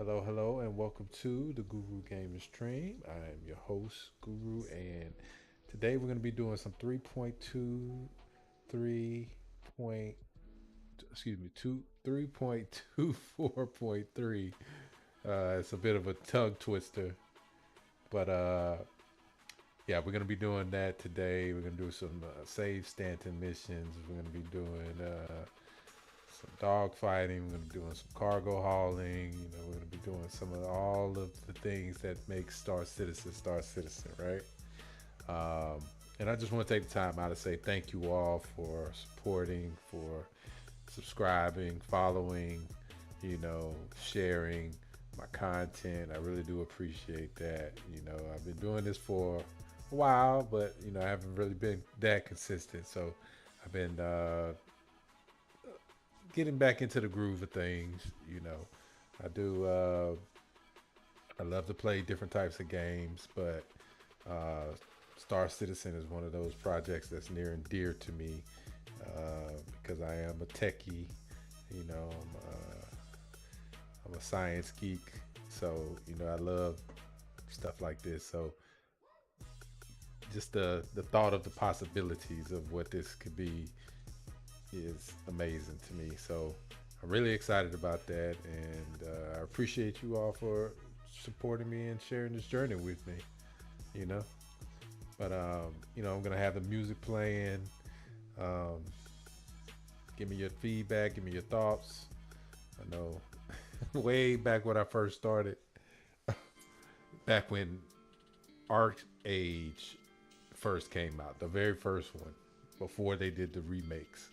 Hello, hello, and welcome to the Guru Gamer Stream. I am your host, Guru, and today we're going to be doing some 3.23 point, excuse me, 3.24.3. It's a bit of a tongue twister, but yeah, we're going to be doing that today. We're going to do some save Stanton missions. We're going to be doing some dog fighting. We're gonna be doing some cargo hauling. We're gonna be doing some of all of the things that make Star Citizen, right? And I just want to take the time out to say thank you all for supporting, for subscribing, following, sharing my content. I really do appreciate that. I've been doing this for a while, but I haven't really been that consistent. So I've been getting back into the groove of things. I do. I love to play different types of games, but uh, Star Citizen is one of those projects that's near and dear to me because I am a techie. I'm a science geek, so I love stuff like this. So just the thought of the possibilities of what this could be is amazing to me. So I'm really excited about that, and I appreciate you all for supporting me and sharing this journey with me. You know, but I'm gonna have the music playing. Um, Give me your feedback. Give me your thoughts. I know way back when I first started, back when Arc Age first came out, the very first one, before they did the remakes.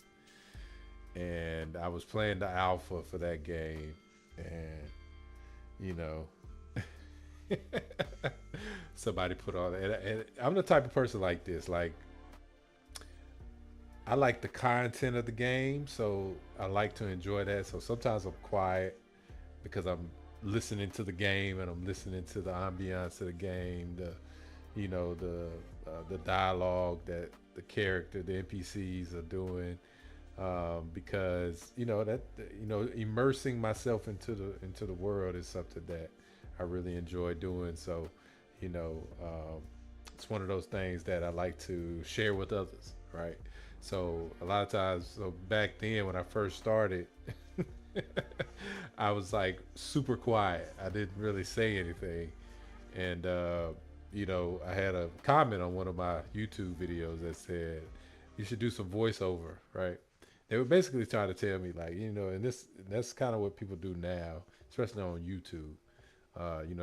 And I was playing the alpha for that game, and you know, somebody put on, and I'm the type of person like this. Like, I like the content of the game, so I like to enjoy that. So sometimes I'm quiet because I'm listening to the game and I'm listening to the ambiance of the game, the dialogue that the character, the NPCs are doing, because that immersing myself into the world is something that I really enjoy doing. So, you know, it's one of those things that I like to share with others, right? So a lot of times, so back then when I first started, I was like super quiet. I didn't really say anything, and I had a comment on one of my YouTube videos that said you should do some voiceover, right? They were basically trying to tell me like, and that's kind of what people do now, especially on YouTube.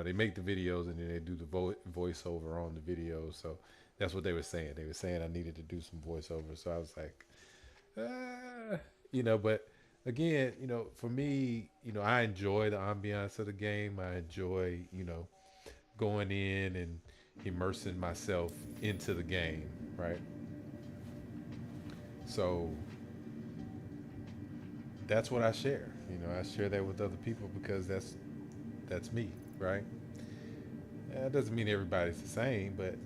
They make the videos and then they do the voiceover on the videos. So that's what they were saying. They were saying I needed to do some voiceover. So I was like, but again, for me, I enjoy the ambiance of the game. I enjoy, going in and immersing myself into the game, right? So that's what I share. I share that with other people because that's me, right? That doesn't mean everybody's the same, but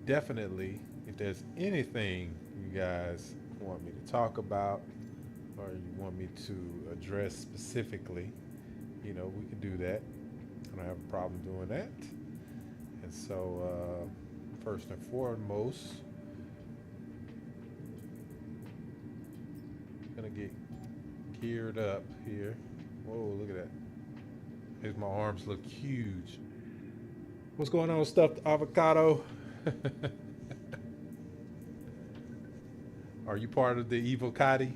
definitely, if there's anything you guys want me to talk about or you want me to address specifically, we can do that. I don't have a problem doing that. And so, first and foremost, gonna get geared up here. Whoa, look at that. Here's my arms look huge. What's going on, stuffed avocado? Are you part of the Evocati?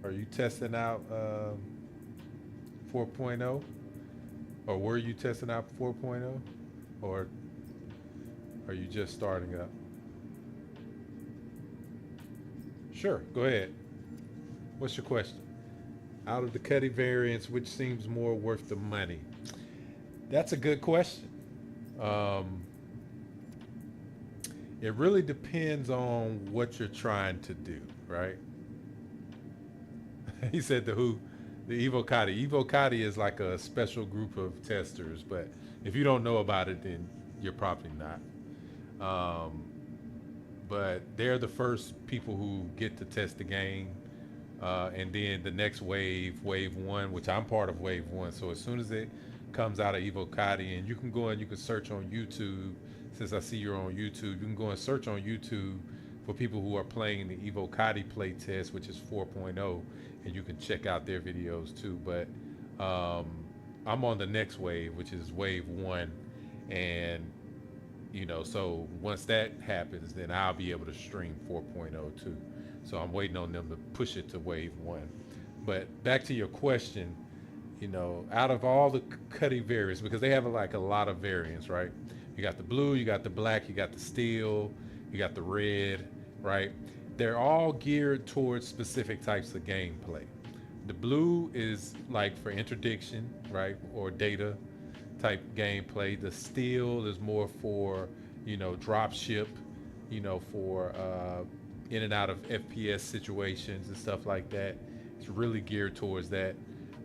Are you testing out 4.0? Or were you testing out 4.0? Or are you just starting up? Sure, go ahead. What's your question? Out of the Cuddy variants, which seems more worth the money? That's a good question. Um, it really depends on what you're trying to do, right? He said the who, the Evocati. Evocati is like a special group of testers, but if you don't know about it, then you're probably not. Um, but they're the first people who get to test the game. And then the next wave, wave one, which I'm part of wave one. So as soon as it comes out of Evocati, and you can go and you can search on YouTube, since I see you're on YouTube, you can go and search on YouTube for people who are playing the Evocati playtest, which is 4.0, and you can check out their videos too. But um, I'm on the next wave, which is wave one, and so once that happens, then I'll be able to stream 4.0 too. So I'm waiting on them to push it to wave one. But back to your question, out of all the cutting variants, because they have like a lot of variants, right? You got the blue, you got the black, you got the steel, you got the red, right? They're all geared towards specific types of gameplay. The blue is like for interdiction, right? Or data type gameplay. The steel is more for, drop ship, for in and out of FPS situations and stuff like that. It's really geared towards that.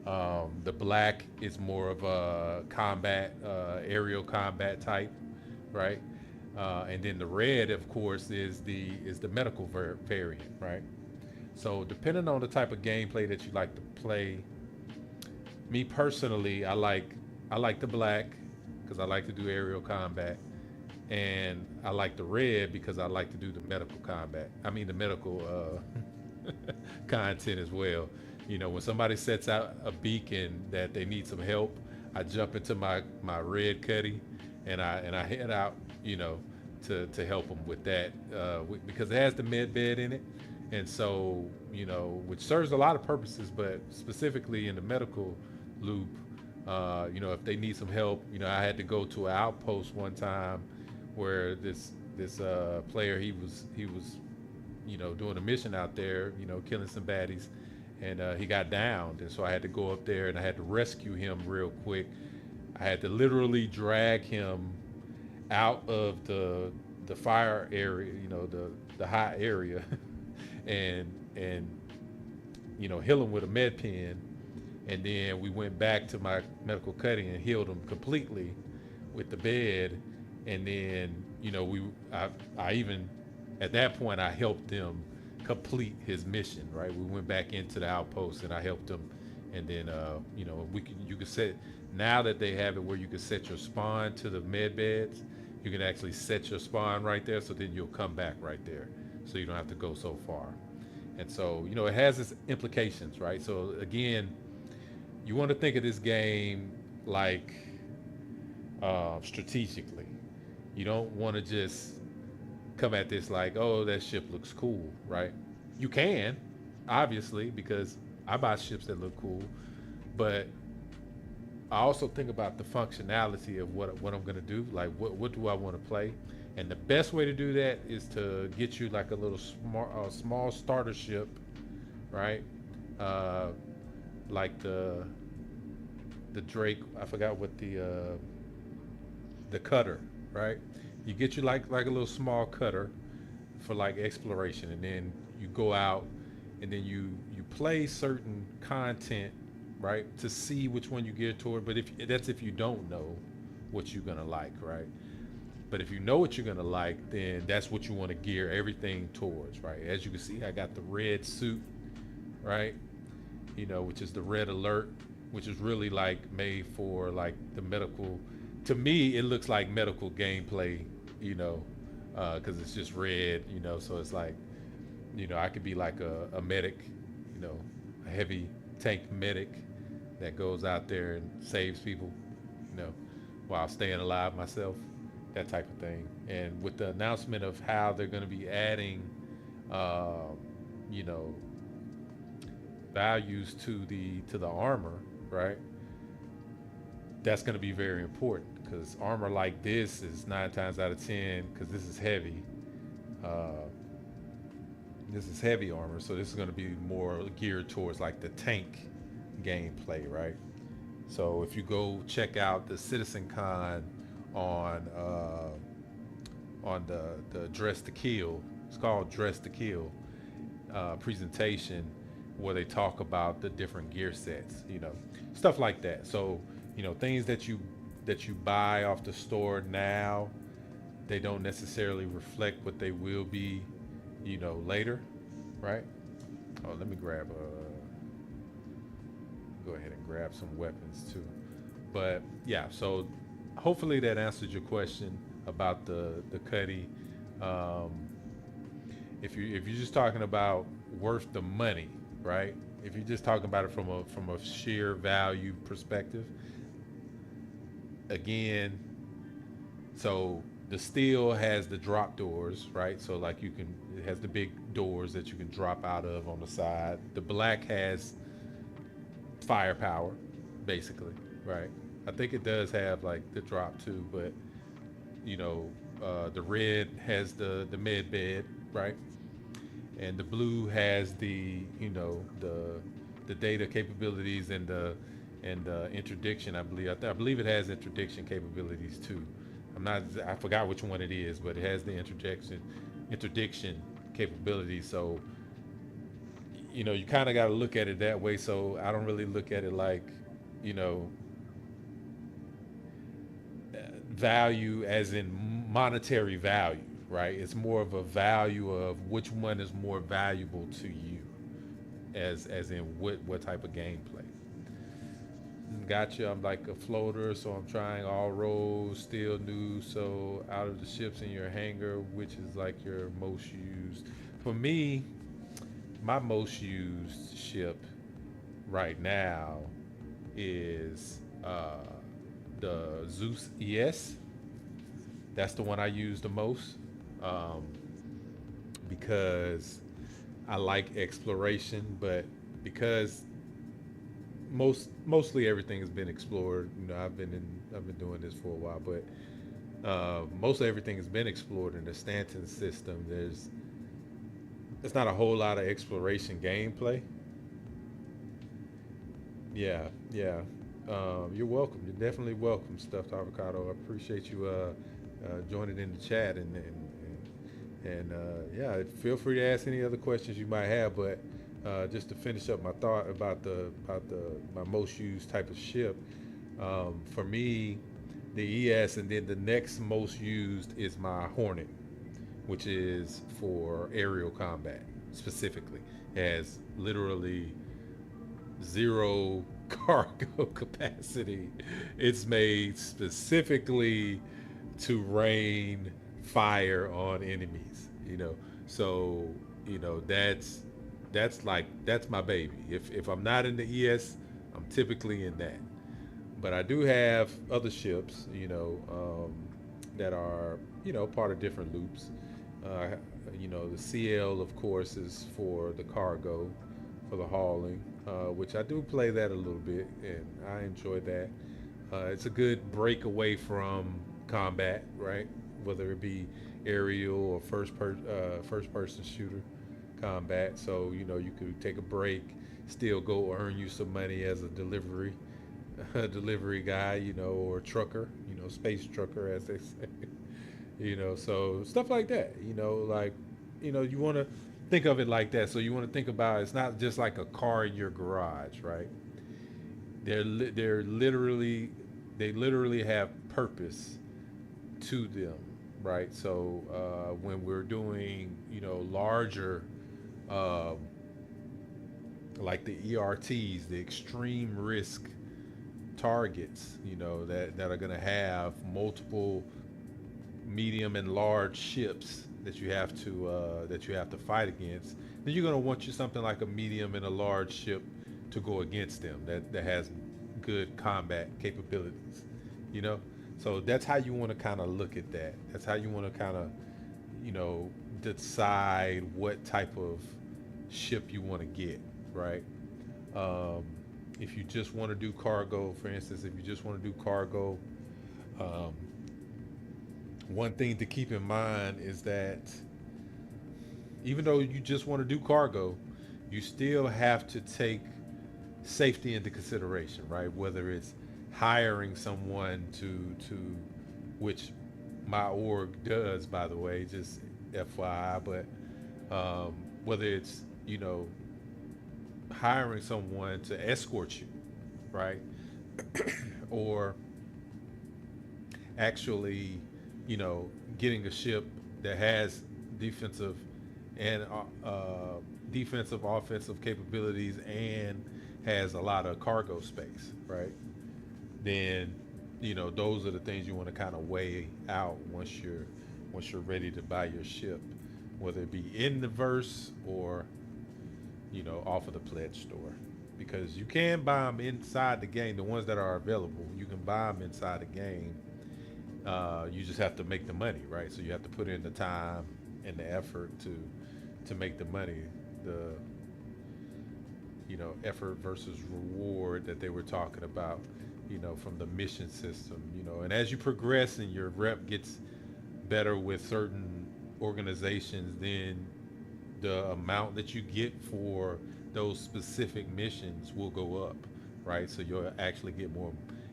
The black is more of a combat, aerial combat type, right? And then the red, of course, is the medical variant, right? So depending on the type of gameplay that you like to play, me personally, I like the black because I like to do aerial combat, and I like the red because I like to do the medical combat. I mean the medical content as well. When somebody sets out a beacon that they need some help, I jump into my red cuddy, and I head out, to help them with that, because it has the med bed in it, and so which serves a lot of purposes, but specifically in the medical loop, if they need some help, I had to go to an outpost one time where this player, he was doing a mission out there, killing some baddies, and he got downed, and so I had to go up there and I had to rescue him real quick. I had to literally drag him out of the fire area, the hot area, and heal him with a med pen, and then we went back to my medical cutting and healed him completely with the bed, and then I even at that point I helped him complete his mission. Right, we went back into the outpost and I helped him, and then you could set, now that they have it where you can set your spawn to the med beds, you can actually set your spawn right there, so then you'll come back right there, so you don't have to go so far. And so it has its implications, right? So again, you want to think of this game like strategically. You don't want to just come at this like, oh, that ship looks cool, right? You can, obviously, because I buy ships that look cool, but I also think about the functionality of what I'm gonna do. Like, what do I want to play? And the best way to do that is to get you like a little small starter ship, right? Like the Drake. I forgot what the cutter, right? You get you like a little small cutter for like exploration, and then you go out, and then you play certain content, right, to see which one you gear toward. But if you don't know what you're gonna like, right? But if you know what you're gonna like, then that's what you want to gear everything towards, right? As you can see, I got the red suit, right? Which is the red alert, which is really like made for like the medical. To me, it looks like medical gameplay, because it's just red, so it's like, I could be like a medic, a heavy tank medic that goes out there and saves people, you know, while staying alive myself, that type of thing. And with the announcement of how they're going to be adding, um, you know, values to the armor, right? That's going to be very important because armor like this is 9 times out of 10, because this is heavy. Uh, this is heavy armor, so this is going to be more geared towards like the tank gameplay, right? So if you go check out the Citizen Con on the Dress to Kill, it's called Dress to Kill presentation, where they talk about the different gear sets, stuff like that. So things that you buy off the store now, they don't necessarily reflect what they will be, later, right? Oh, let me go ahead and grab some weapons too. But yeah, so hopefully that answered your question about the Cuddy. Um, if you're just talking about worth the money, right? If you're just talking about it from a sheer value perspective, again, so the steel has the drop doors, right? So like it has the big doors that you can drop out of on the side. The black has firepower, basically, right? I think it does have like the drop too, but you know, the red has the med bed, right? And the blue has the the data capabilities and interdiction. I believe it has interdiction capabilities too. I forgot which one it is, but it has the interdiction capabilities. So you kind of got to look at it that way. So I don't really look at it like you know value as in monetary value, right? It's more of a value of which one is more valuable to you, as in what type of gameplay. Gotcha. I'm like a floater, so I'm trying all roles, still new. So out of the ships in your hangar, which is like your most used? For me, my most used ship right now is the Zeus ES. That's the one I use the most, um, because I like exploration, but because mostly everything has been explored. I've been doing this for a while, but mostly everything has been explored in the Stanton system. There's not a whole lot of exploration gameplay. Yeah, yeah. You're welcome. You're definitely welcome, Stuffed Avocado. I appreciate you joining in the chat and yeah, feel free to ask any other questions you might have. But just to finish up my thought about the my most used type of ship, for me, the ES, and then the next most used is my Hornet, which is for aerial combat specifically. It has literally zero cargo capacity. It's made specifically to rain fire on enemies. So that's my baby. If I'm not in the ES, I'm typically in that. But I do have other ships, that are part of different loops. Uh, the CL, of course, is for the cargo, for the hauling, which I do play that a little bit, and I enjoy that. It's a good break away from combat, right? Whether it be aerial or first person shooter combat. So you could take a break, still go earn you some money as a delivery a delivery guy, or trucker, space trucker as they say. So stuff like that. Like you want to think of it like that. So you want to think about it's not just like a car in your garage, right? They're literally they literally have purpose to them, right? So when we're doing larger, um, like the ERTs, the extreme risk targets, that are going to have multiple medium and large ships that you have to fight against, then you're going to want you something like a medium and a large ship to go against them that has good combat capabilities. You know, so that's how you want to kind of look at that. That's how you want to kind of you know decide what type of ship you want to get, right? Um, if you just want to do cargo, for instance, if you just want to do cargo, um, one thing to keep in mind is that even though you just want to do cargo, you still have to take safety into consideration, right? Whether it's hiring someone to which my org does, by the way, just FYI, but whether it's hiring someone to escort you, right, or actually, getting a ship that has defensive and defensive, offensive capabilities, and has a lot of cargo space, right? Then, those are the things you want to kind of weigh out once you're ready to buy your ship, whether it be in the verse or off of the pledge store, because you can buy them inside the game. The ones that are available, you can buy them inside the game. You just have to make the money, right? So you have to put in the time and the effort to make the money. The effort versus reward that they were talking about, from the mission system, and as you progress and your rep gets better with certain organizations, then the amount that you get for those specific missions will go up, right? So you'll actually get more,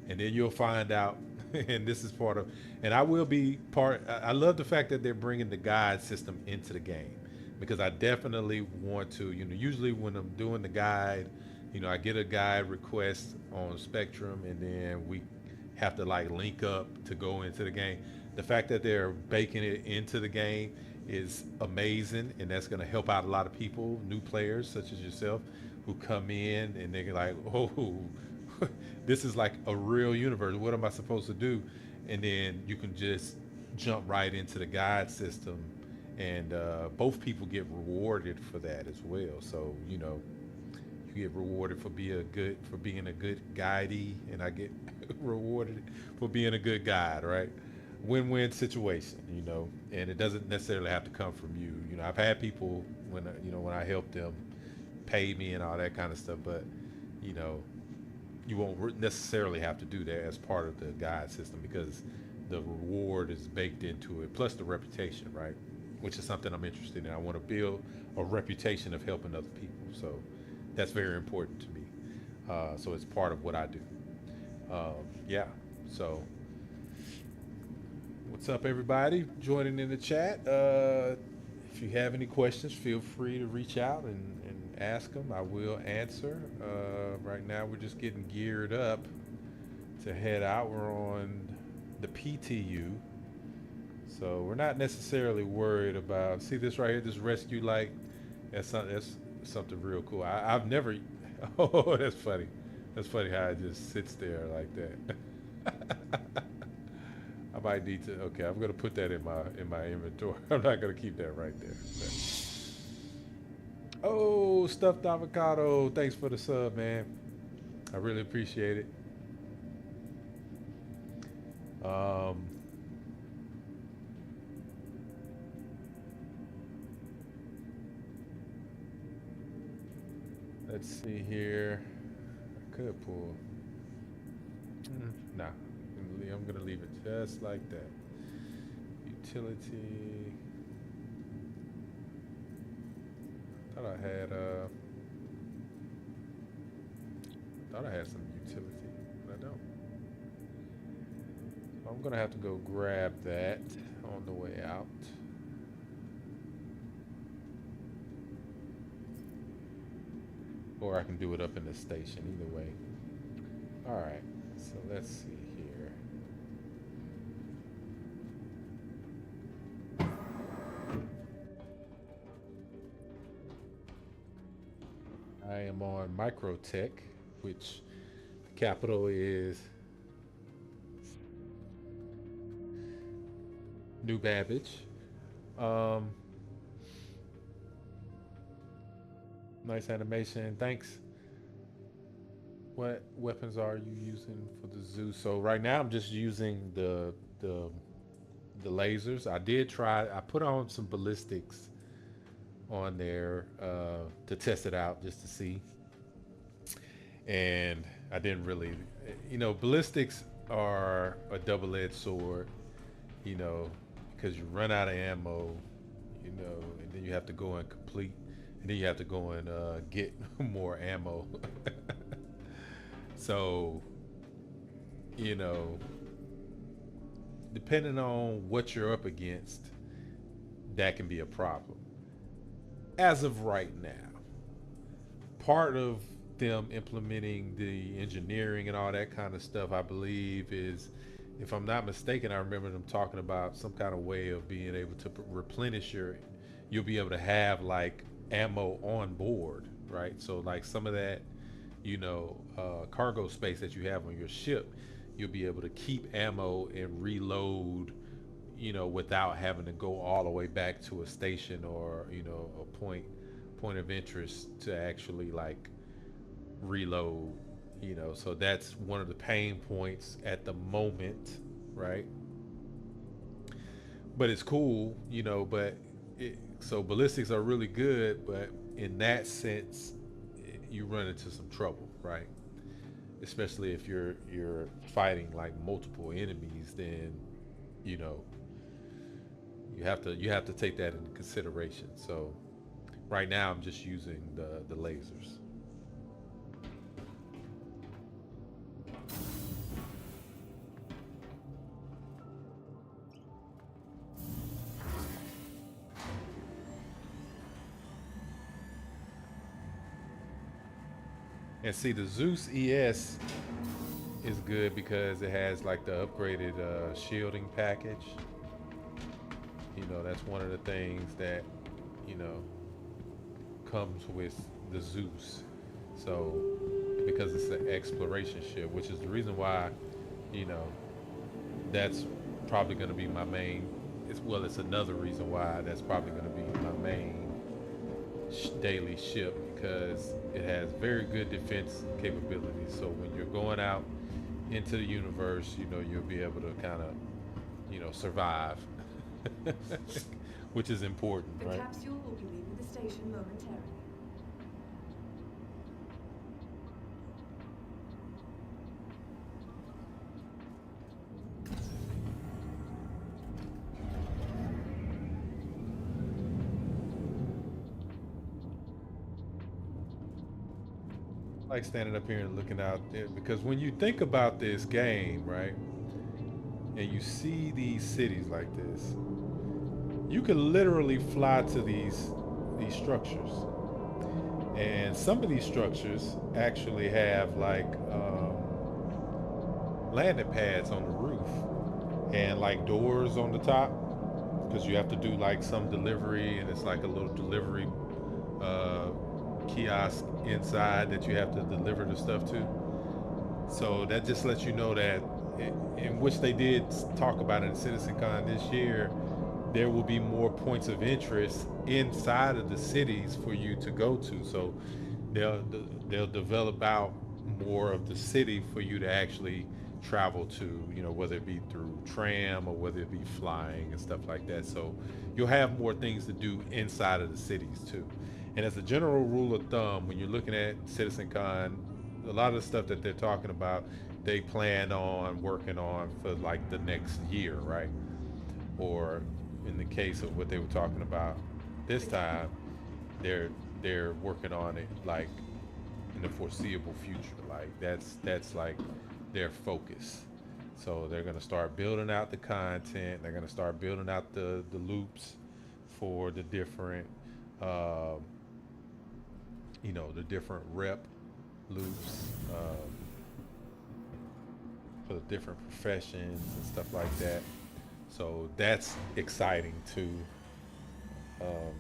and then you'll find out. And this is part of, and I will be part. I love the fact that they're bringing the guide system into the game, because I definitely want to. Usually when I'm doing the guide, I get a guide request on Spectrum, and then we have to like link up to go into the game. The fact that they're baking it into the game is amazing, and that's going to help out a lot of people, new players such as yourself, who come in and they're like, oh, this is like a real universe. What am I supposed to do? And then you can just jump right into the guide system, and both people get rewarded for that as well. So you get rewarded for being a good guidee, and I get rewarded for being a good guide, right? Win-win situation, and it doesn't necessarily have to come from you. I've had people when I help them pay me and all that kind of stuff, but you know, you won't necessarily have to do that as part of the guide system, because the reward is baked into it, plus the reputation, right? Which is something I'm interested in. I want to build a reputation of helping other people, so that's very important to me. So it's part of what I do. Yeah. So what's up, everybody? Joining in the chat. If you have any questions, feel free to reach out and ask them. I will answer. Right now, we're just getting geared up to head out. We're on the PTU. So we're not necessarily worried about, see this right here, this rescue light, that's something real cool. I've never, oh, that's funny. That's funny how it just sits there like that. I might need to, okay, I'm gonna put that in my inventory. I'm not gonna keep that right there. Oh, stuffed avocado, thanks for the sub, man. I really appreciate it. Let's see here. I could pull. Nah, I'm gonna leave it just like that. Utility. Thought I had some utility, but I don't. So I'm gonna have to go grab that on the way out. Or I can do it up in the station, either way. All right, so let's see here. I am on Microtech, which the capital is New Babbage. Nice animation. Thanks. What weapons are you using for the zoo? So right now I'm just using the lasers. I did try. I put on some ballistics on there to test it out just to see, and I didn't really. Ballistics are a double-edged sword. Because you run out of ammo. And then you have to go and complete. And then you have to go and get more ammo. So, depending on what you're up against, that can be a problem. As of right now, part of them implementing the engineering and all that kind of stuff, I believe, is, if I'm not mistaken, I remember them talking about some kind of way of being able to replenish you'll be able to have like ammo on board, right? So like some of that, cargo space that you have on your ship, you'll be able to keep ammo and reload, without having to go all the way back to a station or a point of interest to actually like reload. So that's one of the pain points at the moment, right? But it's cool, so ballistics are really good, but in that sense, you run into some trouble, right? Especially if you're fighting like multiple enemies, then you know you have to take that into consideration. So right now, I'm just using the lasers. And see, the Zeus ES is good because it has like the upgraded shielding package. That's one of the things that you know comes with the Zeus. So because it's an exploration ship, which is the reason why, you know, that's probably going to be my main. It's another reason why that's probably going to be my main daily ship because it has very good defense capabilities. So when you're going out into the universe, you'll be able to kind of, survive, which is important, The right? capsule will be leaving the station momentarily. Like standing up here and looking out there because when you think about this game, right, and you see these cities like this, you can literally fly to these structures, and some of these structures actually have like landing pads on the roof and like doors on the top because you have to do like some delivery, and it's like a little delivery uh, kiosk inside that you have to deliver the stuff to. So that just lets you know that, in which they did talk about in CitizenCon this year, there will be more points of interest inside of the cities for you to go to. So they'll they'll develop out more of the city for you to actually travel to. Whether it be through tram or whether it be flying and stuff like that. So you'll have more things to do inside of the cities too. And as a general rule of thumb, when you're looking at CitizenCon, a lot of the stuff that they're talking about, they plan on working on for like the next year, right? Or in the case of what they were talking about this time, they're they're working on it like in the foreseeable future. Like that's like their focus. So they're gonna start building out the content. They're gonna start building out the loops for the different, uh, the different rep loops, for the different professions and stuff like that. So that's exciting too. Um,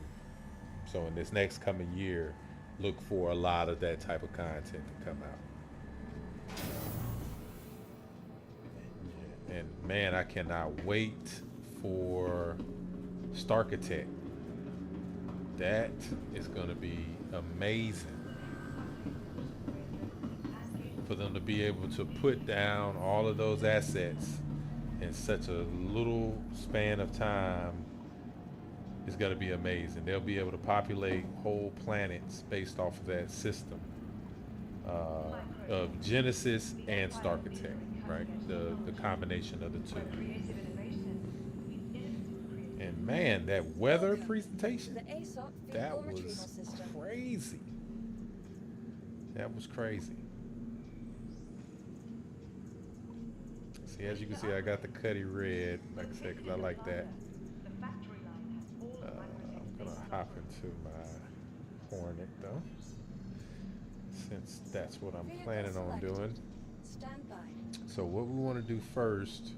so in this next coming year, look for a lot of that type of content to come out. And man, I cannot wait for Starkitect. That is going to be amazing for them to be able to put down all of those assets in such a little span of time. Is going to be amazing. They'll be able to populate whole planets based off of that system, of Genesis and Starkitect, right? The combination of the two. And man, that weather Welcome to presentation, the ASOC that Vehicle Retrieval was System. crazy. That was crazy. See, as you can see, I got the Cuddy red, like I said, because I like that. I'm gonna hop into my Hornet though, since that's what I'm Vehicle planning on selected. doing. Stand by. So what we want to do first,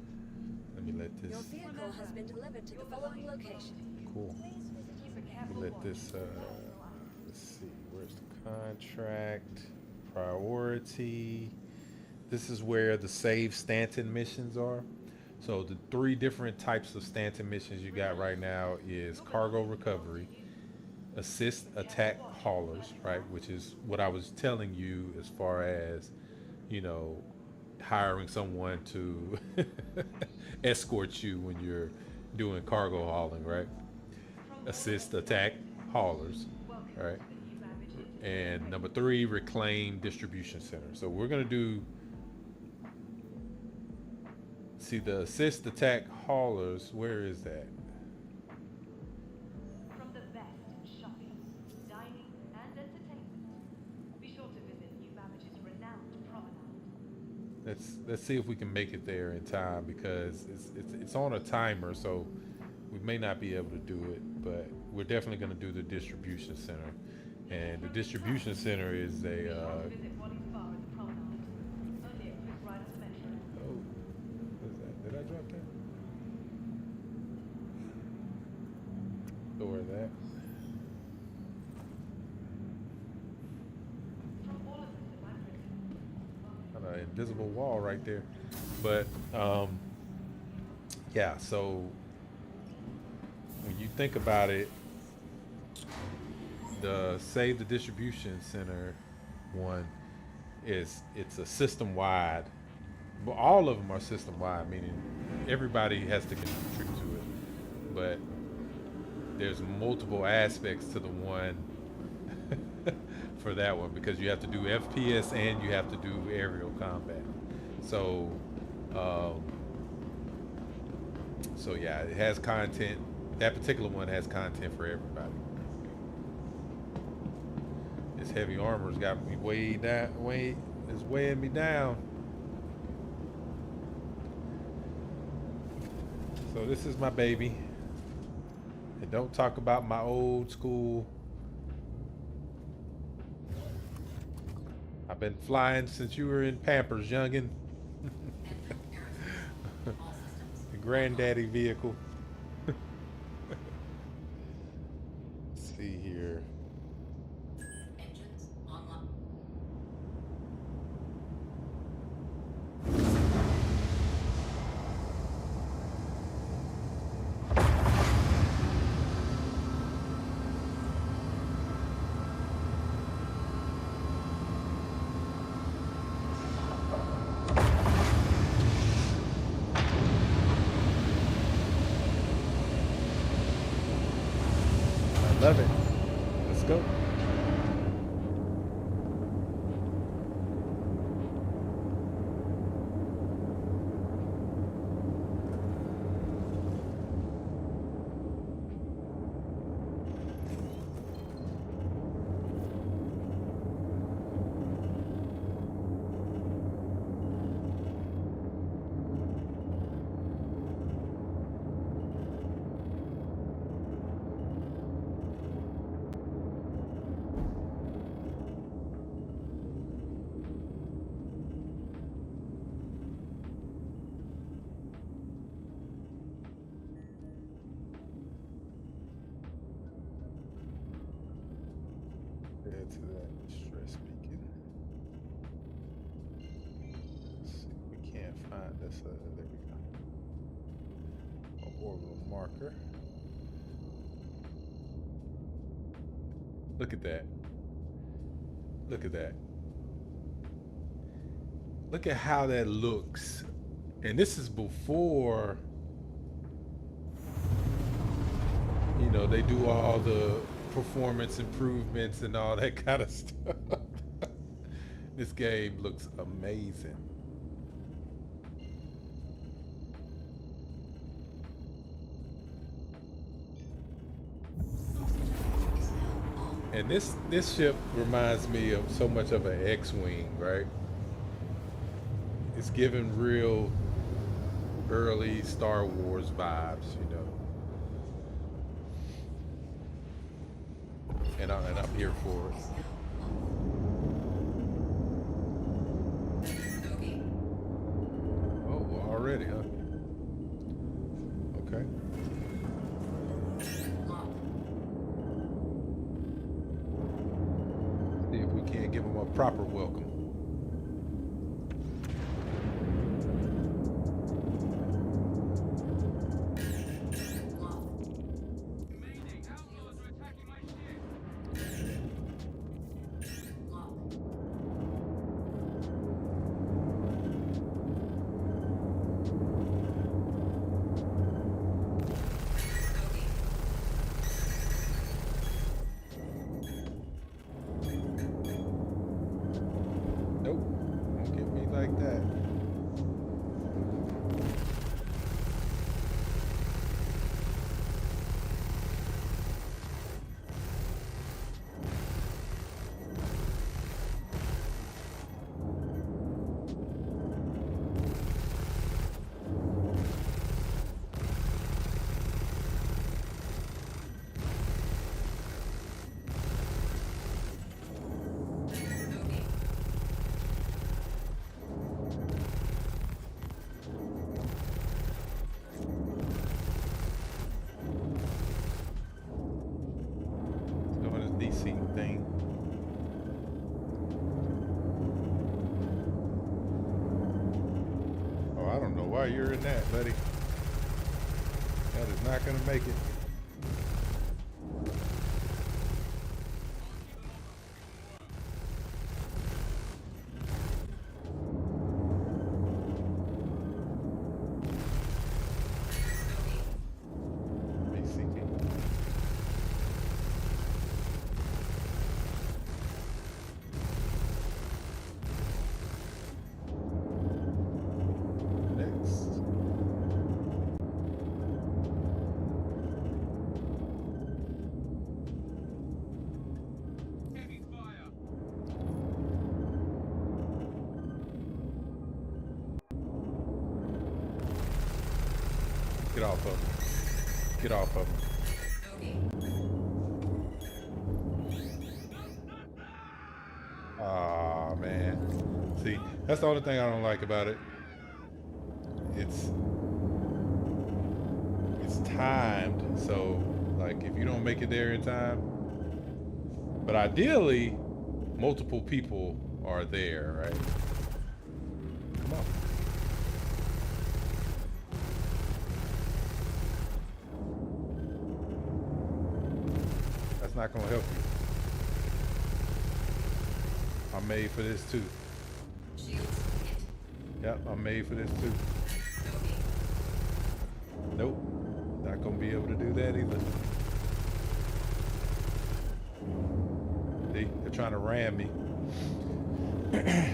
let me let Your this, vehicle has been delivered to the following location. cool. Please visit your let this, let's see, where's the contract? Priority. This is where the save Stanton missions are. So the three different types of Stanton missions you got right now is cargo recovery, assist attack haulers, right? Which is what I was telling you as far as, you know, hiring someone to escort you when you're doing cargo hauling, right? Assist attack haulers, right? And number three, reclaim distribution center. So we're gonna do, see the assist attack haulers, where is that? From the best in shopping, dining, and entertainment, be sure to visit New Babbage's renowned promenade. Let's see if we can make it there in time, because it's on a timer, so we may not be able to do it, but we're definitely going to do the distribution center. And the distribution center is a Visit Wally's Bar at the promenade. Only a quick ride on the metro. oh, what is that? Did I drop that? Lower that. From all of us at Black Ribbon. An invisible wall right there. But yeah, so when you think about it, the save the distribution center one it's a system wide, but all of them are system wide, meaning everybody has to contribute to it, but there's multiple aspects to the one for that one, because you have to do FPS and you have to do aerial combat. So so yeah, it has content. That particular one has content for everybody. This heavy armor's got me it's weighing me down. So this is my baby. And don't talk about my old school. I've been flying since you were in Pampers, youngin'. The granddaddy vehicle. Let's see here. Engines online. I love it. Let's go. Add to that stress beacon. Let's see, we can't find this. There we go. An orbital marker. Look at that. Look at that. Look at how that looks. And this is before, you know, they do all the performance improvements and all that kind of stuff. This game looks amazing. And this ship reminds me of so much of an X-Wing, right? It's giving real early Star Wars vibes, you know. And I'm here for it. Oh, already, huh? Okay. we can't give them a proper welcome. Lock. Lock. Copy. Nope, don't get me like that. Copy. Doing this DC thing. Oh, I don't know why you're in that, buddy. That is not gonna make it. Copy. BCP. Next. Get off of him. Get off of him. Copy. Ah, man. See, that's the only thing I don't like about it. It's timed, so like if you don't make it there in time, but ideally, multiple people are there, right? Come on. That's not gonna help you. I'm made for this too. Shields hit. Yep, I'm made for this too. Copy. Nope, not gonna be able to do that either. See, they're trying to ram me.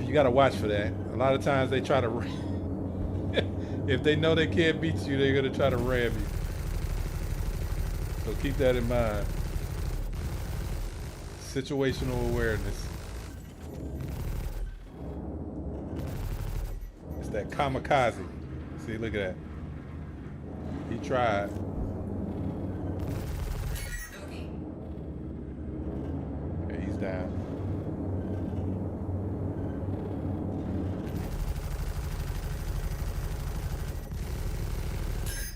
You gotta watch for that. A lot of times they try to if they know they can't beat you, they're gonna try to ram you. So keep that in mind. Situational awareness. It's that kamikaze. See, look at that. He tried. Copy. Okay, he's down.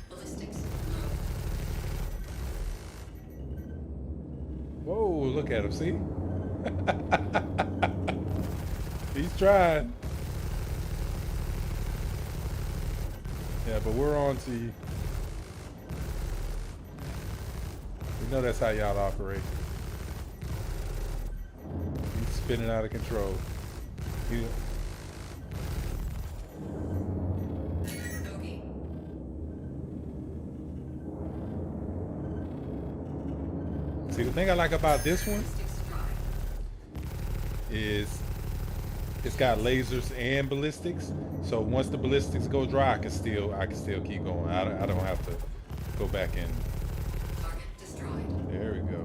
Ballistics low. Whoa, look at him, see? He's trying. Yeah, but we're on to you. We know that's how y'all operate. He's spinning out of control. He, Copy. see, the thing I like about this one Ballistics drive. is it's got lasers and ballistics. So once the ballistics go dry, I can still keep going. I don't have to go back in. Target destroyed. There we go.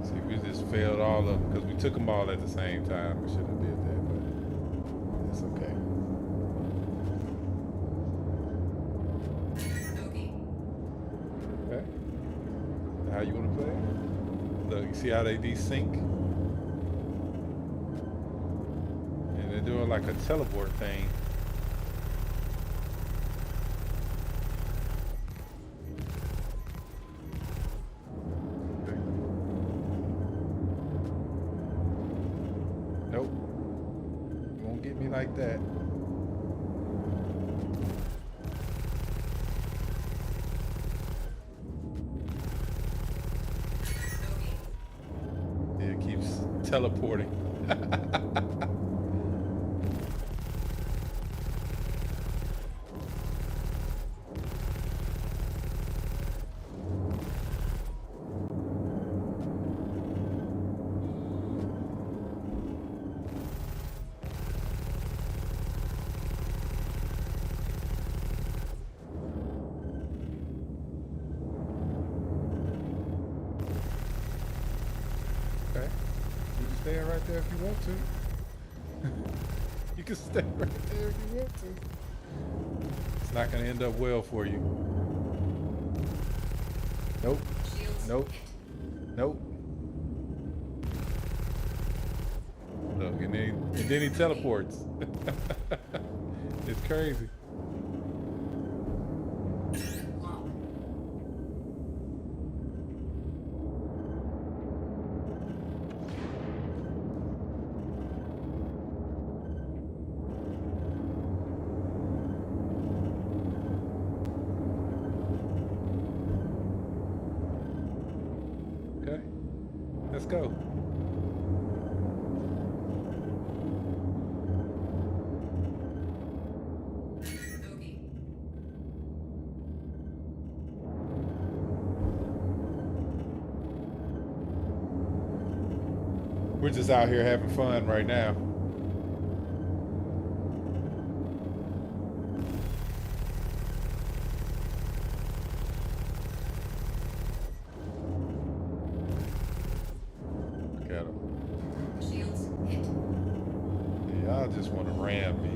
See, we just failed all of them because we took them all at the same time. We shouldn't have did that, but it's okay. Copy. Okay. Now how you want to play it? Look, you see how they desync? And they're doing like a teleport thing. Okay. Nope. You won't get me like that. Bogey. Yeah, it keeps teleporting. Okay. You can stay right there if you want to. You can stay right there if you want to. It's not going to end up well for you. Nope. Shields Nope. hit. Nope. Look, and then he teleports. It's crazy. Lock. Okay. Let's go. Bogey. We're just out here having fun right now. Look at 'em. Shields hit. Y'all just want to ram me.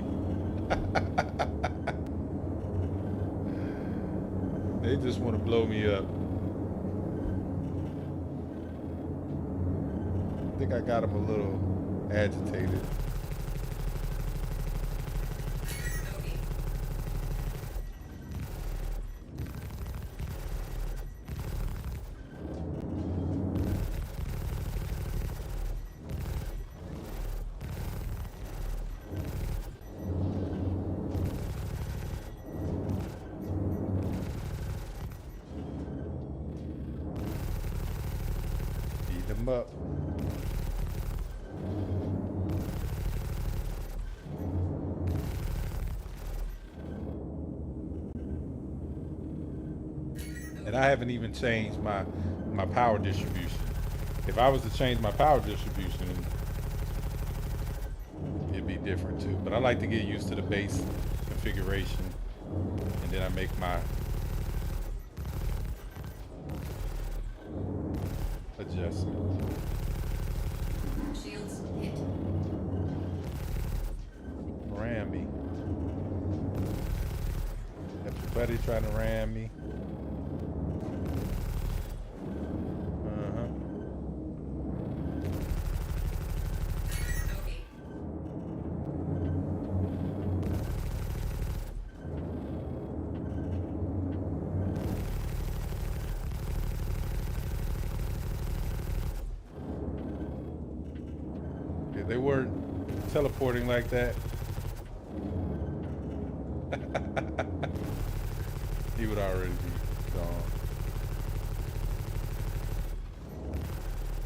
They just want to blow me up. I think I got them a little agitated. Bogey. Beat them up. And I haven't even changed my power distribution. If I was to change my power distribution, it'd be different too. But I like to get used to the base configuration, and then I make my adjustments. Shields hit. Ram me. Got your buddy trying to ram me. Uh-huh. Bogey. If they weren't teleporting like that, he would already be gone.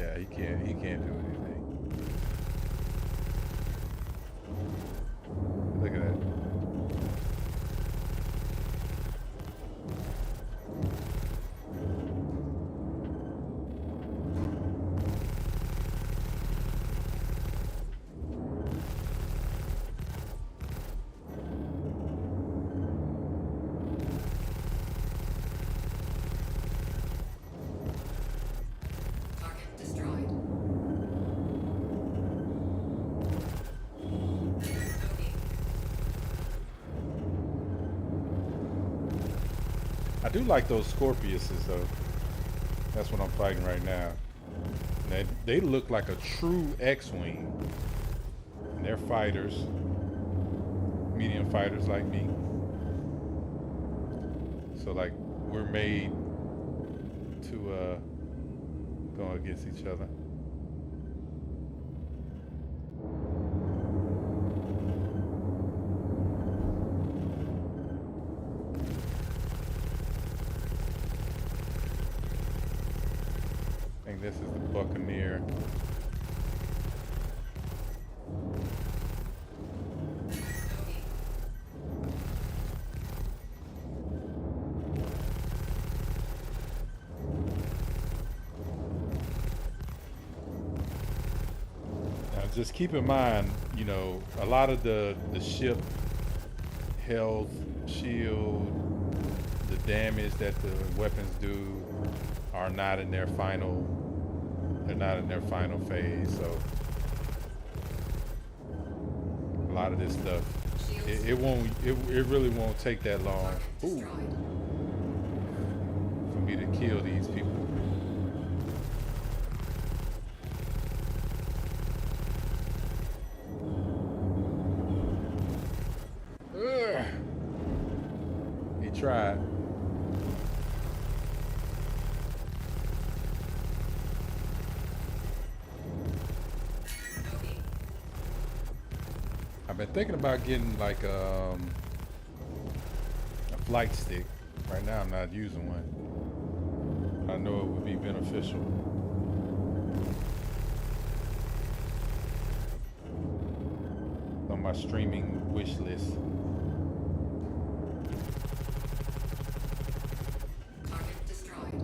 Yeah, he can't do anything. Look at that. Target destroyed. Bogey. I do like those Scorpiuses though. That's what I'm fighting right now. They look like a true X-Wing. And they're fighters. Medium fighters like me. So like we're made to go against each other. there. Bogey. Now just keep in mind, you know, a lot of the ship health, shield, the damage that the weapons do are not in their final, they're not in their final phase. So a lot of this stuff, Shields. it really won't take that long Target ooh, destroyed. for me to kill these people. Ugh. He tried. Bogey. I've been thinking about getting like a flight stick. Right now I'm not using one. I know it would be beneficial. On my streaming wish list. Target destroyed.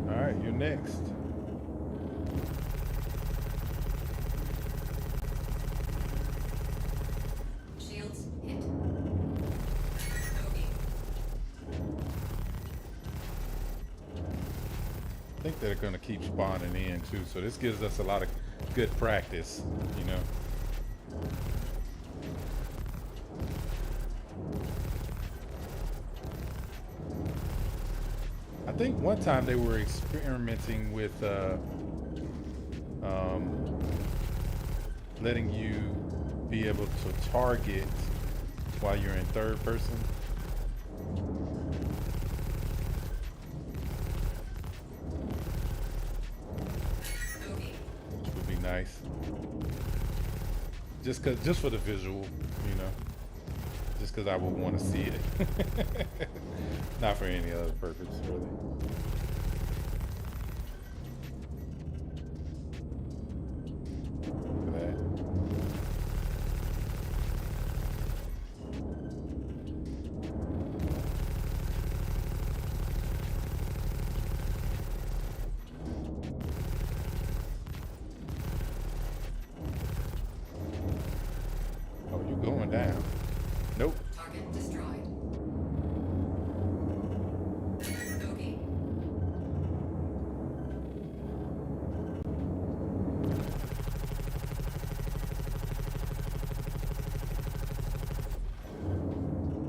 Alright, you're next. Shields hit. Bogey. I think they're gonna keep spawning in too, so this gives us a lot of good practice, you know. I think one time they were experimenting with letting you be able to target while you're in third person. Bogey. Which would be nice. Just for the visual, you know. Just because I would want to see it. Not for any other purpose, really. Look at that. Oh, you're going down. Nope. Target destroyed. Bogey.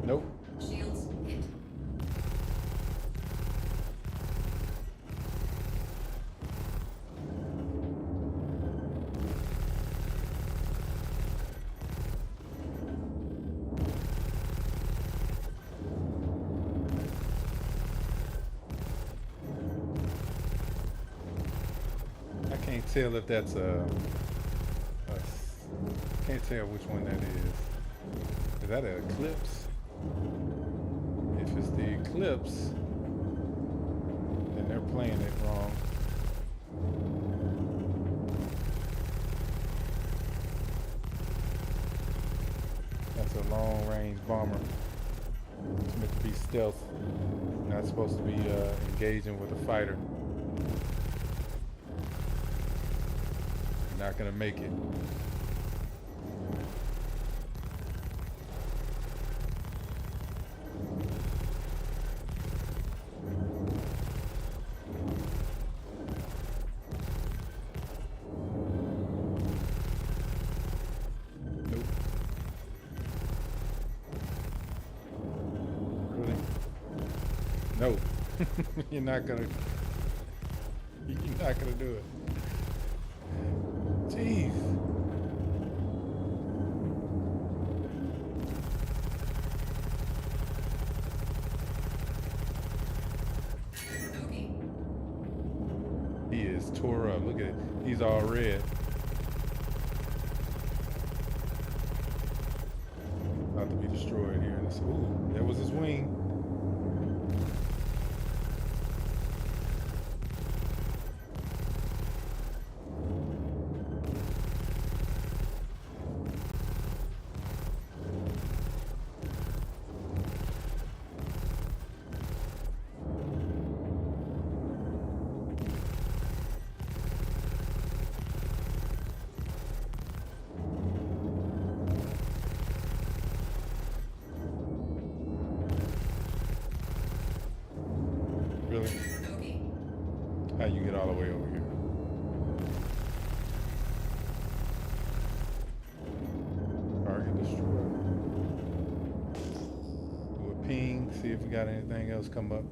Nope. Shields hit. I can't tell if that's can't tell which one that is. Is that an eclipse? If it's the eclipse, then they're playing it wrong. That's a long range bomber. It's meant to be stealth. Not supposed to be engaging with a fighter. You're not gonna make it. Nope. Really? No. You're not gonna do it. Jeez. Bogey. He is tore up. Look at it. He's all red. About to be destroyed here. Ooh, that was his wing. get all the way over here. Target destroyed. Do a ping, see if we got anything else come up.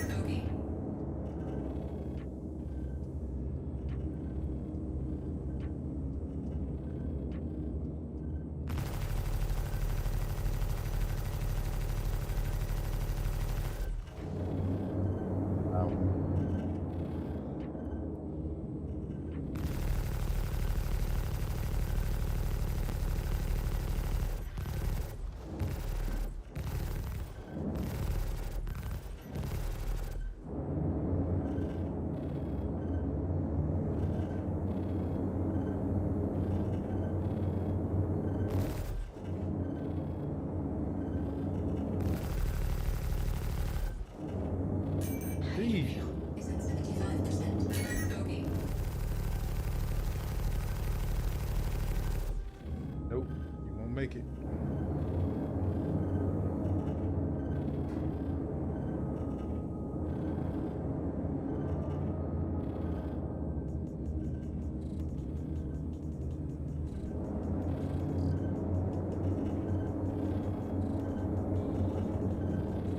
Bogey. Wow. Jeez. Is at 75%. Bogey. Nope, you won't make it.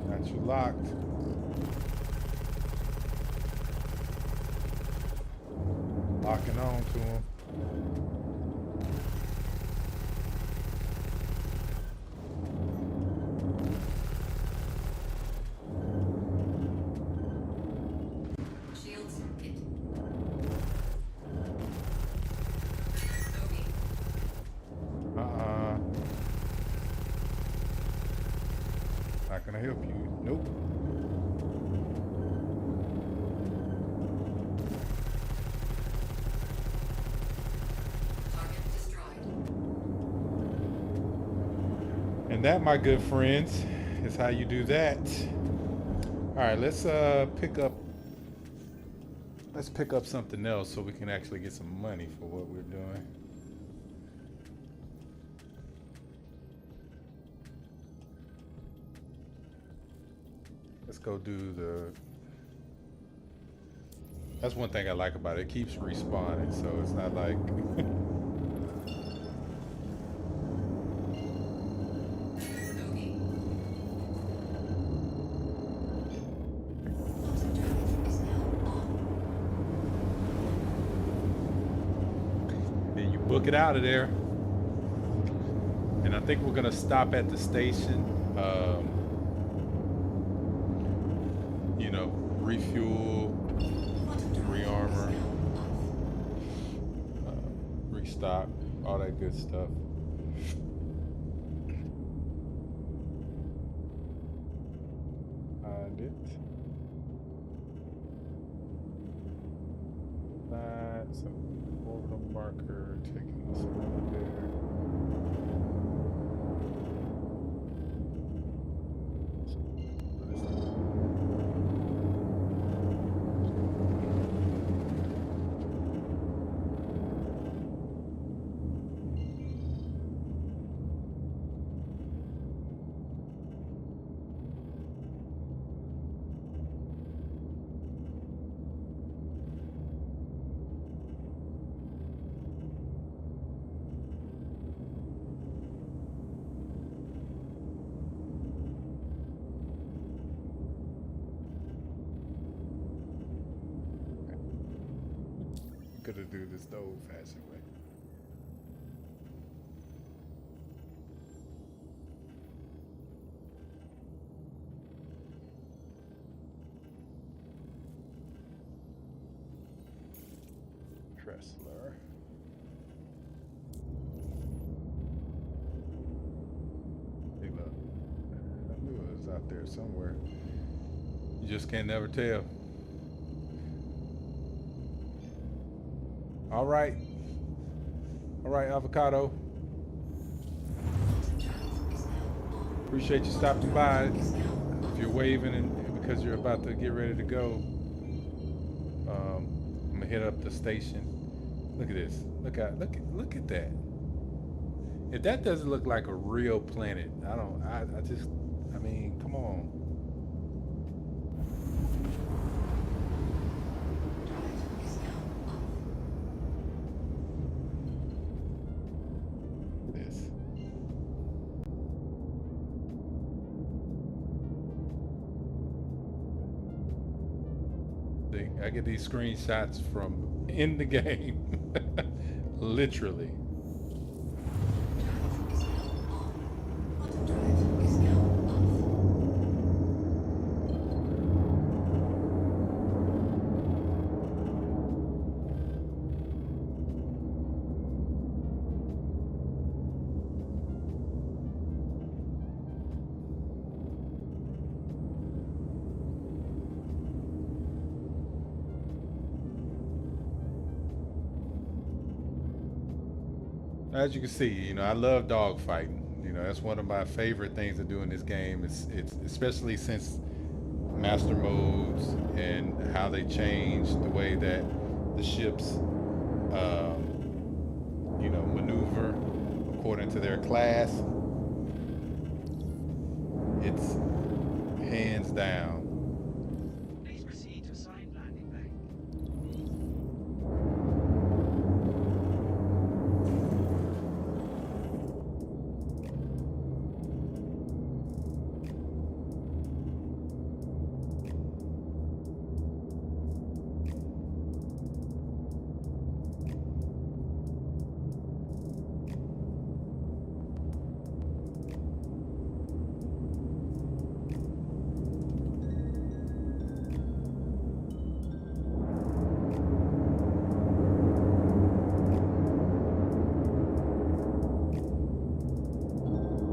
Got you locked. Locking on to him. Shields hit. Bogey. Not gonna help you. Nope. Target destroyed. And that, my good friends, is how you do that. All right, let's pick up something else so we can actually get some money for what we're doing. Let's go do the. That's one thing I like about it. It keeps respawning, so it's not like. Bogey. Auto drive is now on. Then you book it out of there. And I think we're gonna stop at the station. You know, refuel, Auto drive Rearmor. is now off. restock, all that good stuff. Find it. That's an orbital marker taking us over there. What is that? Gonna do this the old-fashioned way. Tressler. Hey, look. I knew it was out there somewhere. You just can't never tell. All right. All right, Avocado. Appreciate you stopping by. If you're waving and because you're about to get ready to go, I'm gonna hit up the station. Look at this. Look at that. If that doesn't look like a real planet, I don't. I just. I mean, come on. Drive is now off. This. See, I get these screenshots from in the game, literally. Drive is now on. Quantum drive is now off. As you can see, I love dogfighting. That's one of my favorite things to do in this game. It's especially since master modes and how they change the way that the ships, maneuver according to their class. It's hands down. Please proceed to assigned landing bay.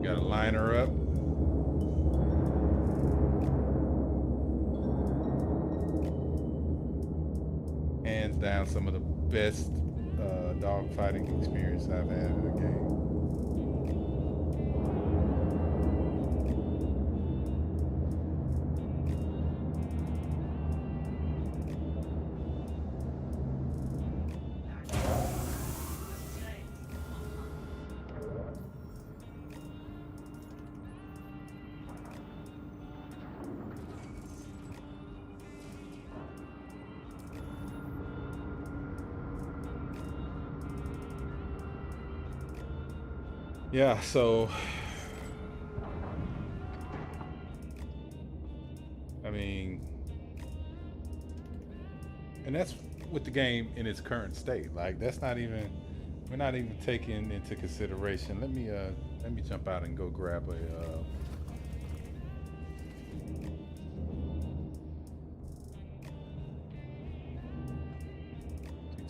Got to line her up. Hands down, some of the best dogfighting experience I've had in a game. Yeah, so I mean, and that's with the game in its current state. Like that's not even we're not even taking into consideration. Let me jump out and go grab a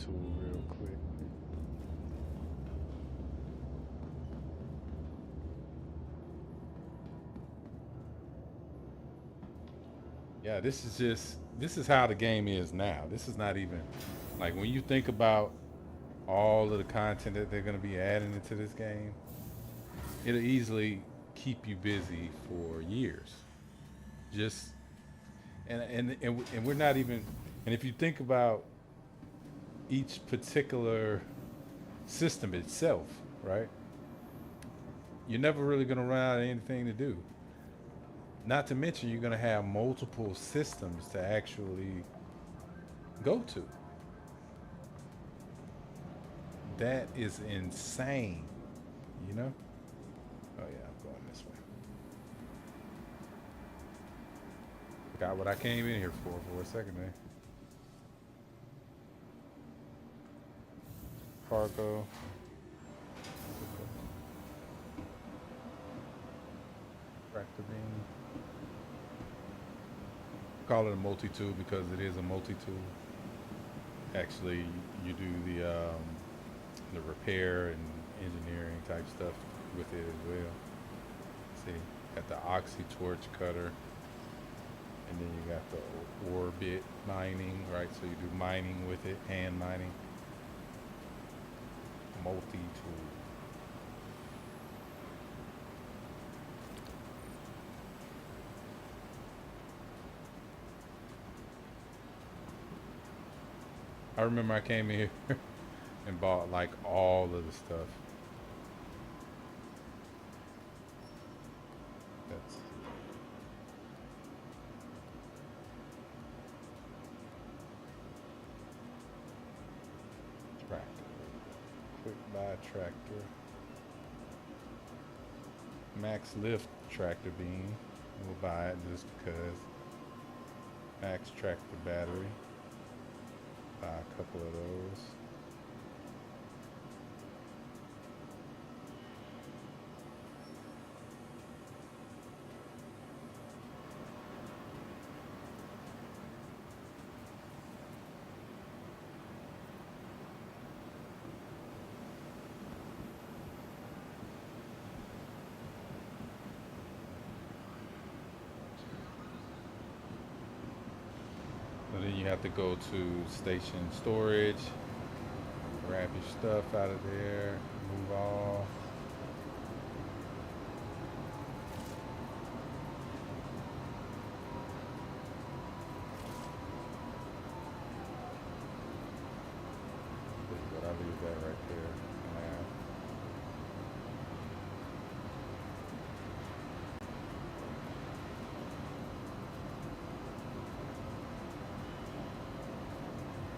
tool real quick. Yeah, this is how the game is now. This is not even like when you think about all of the content that they're going to be adding into this game, it'll easily keep you busy for years. Just and we're not even and if you think about each particular system itself, right? You're never really going to run out of anything to do. Not to mention, you're going to have multiple systems to actually go to. That is insane, you know? Oh, yeah, I'm going this way. Forgot what I came in here for a second there. Cargo. Tractor beam. Call it a multi-tool because it is a multi-tool. Actually, you do the repair and engineering type stuff with it as well. See, got the oxy torch cutter, and then you got the orbit mining, right? So you do mining with it, hand mining. Multi-tool. I remember I came in here and bought like all of the stuff. That's tractor. Quick buy tractor. Max lift tractor beam. We'll buy it just because. Max tractor battery. Buy a couple of those. So then you have to go to station storage, grab your stuff out of there, move all. But I'll leave that right there for now.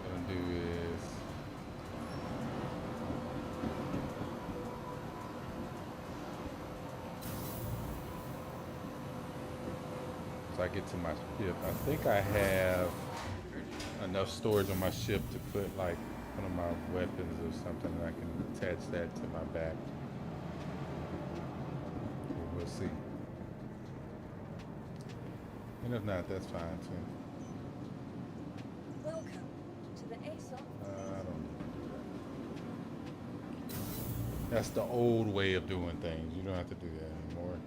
What I'm gonna do is so I get to my ship. I think I have enough storage on my ship to put like one of my weapons or something, and I can attach that to my back. We'll see. And if not, that's fine too. Welcome to the ASOP. I don't need to do that. That's the old way of doing things. You don't have to do that anymore.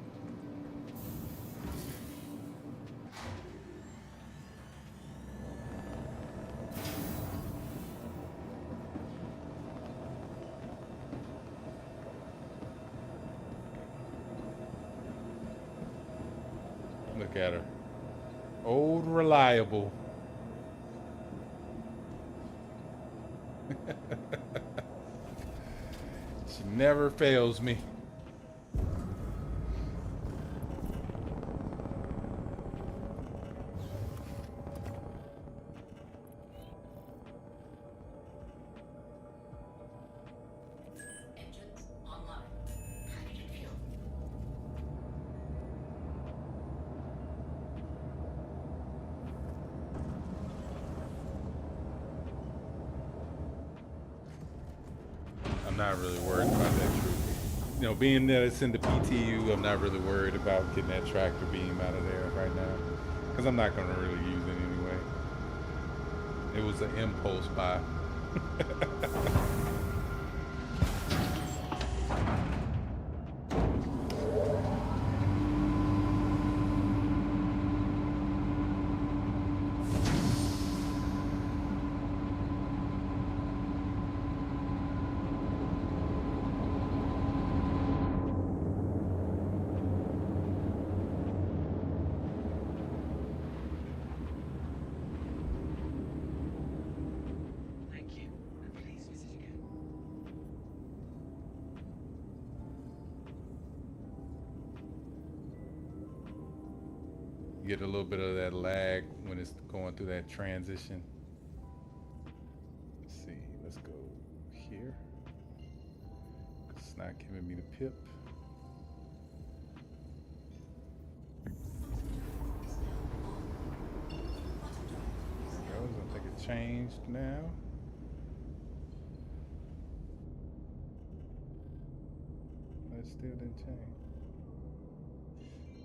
Look at her. Old reliable. She never fails me. Engines online. Hydrogen fuel. I'm not really worried about that troop. You know, being that it's in the PTU, I'm not really worried about getting that tractor beam out of there right now. Because I'm not going to really use it anyway. It was an impulse buy. Thank you, and please visit again. You get a little bit of that lag when it's going through that transition. Let's see, let's go here. It's not giving me the pip. There it goes. I think it changed now. It still didn't change.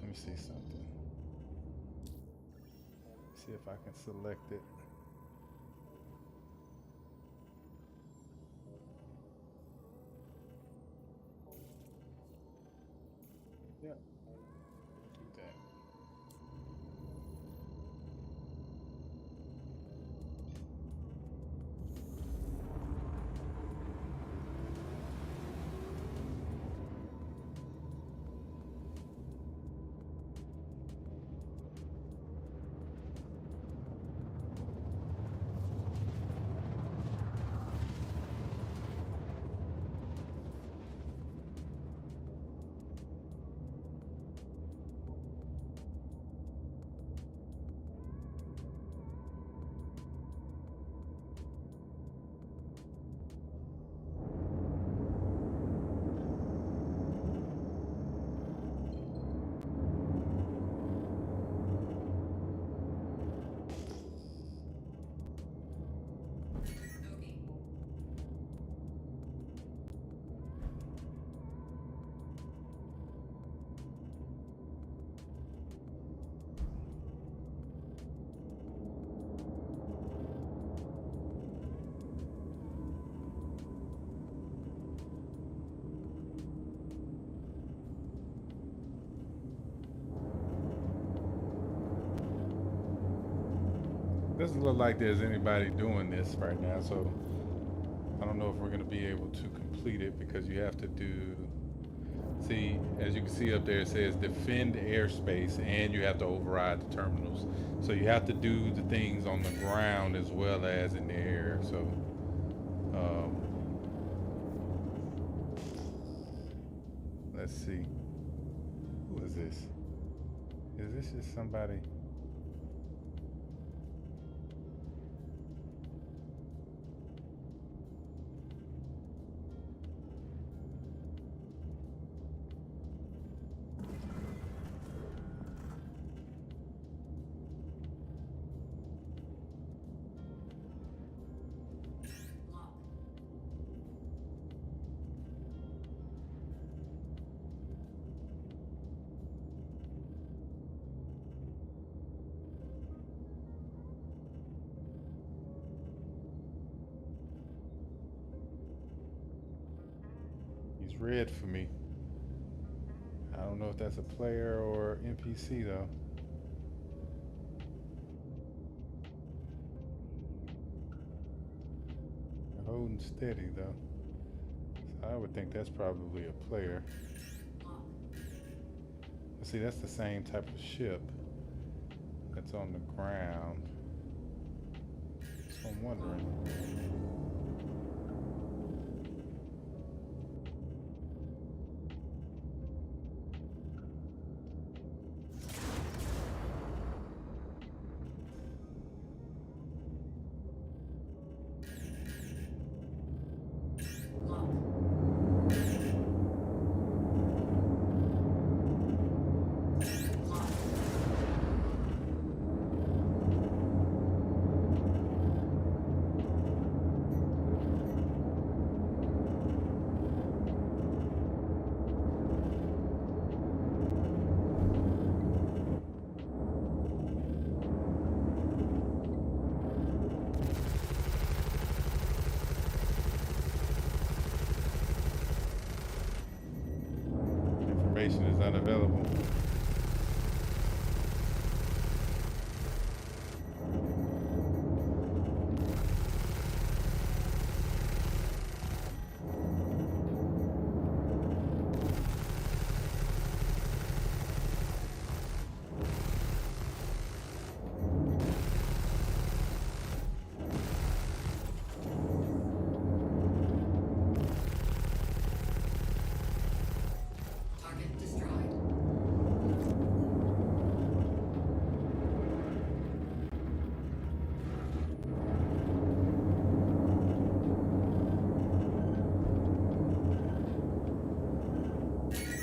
Let me see something. See if I can select it. Yeah. Do that. Doesn't look like there's anybody doing this right now, so I don't know if we're going to be able to complete it because you have to do. See, as you can see up there, it says defend airspace, and you have to override the terminals. So you have to do the things on the ground as well as in the air. So, let's see. Who is this? Is this just somebody? Lock. He's red for me. I don't know if that's a player or NPC though. They're holding steady though. So I would think that's probably a player. Lock. But see, that's the same type of ship that's on the ground. So I'm wondering. Lock. Lock. Information is unavailable. Target destroyed.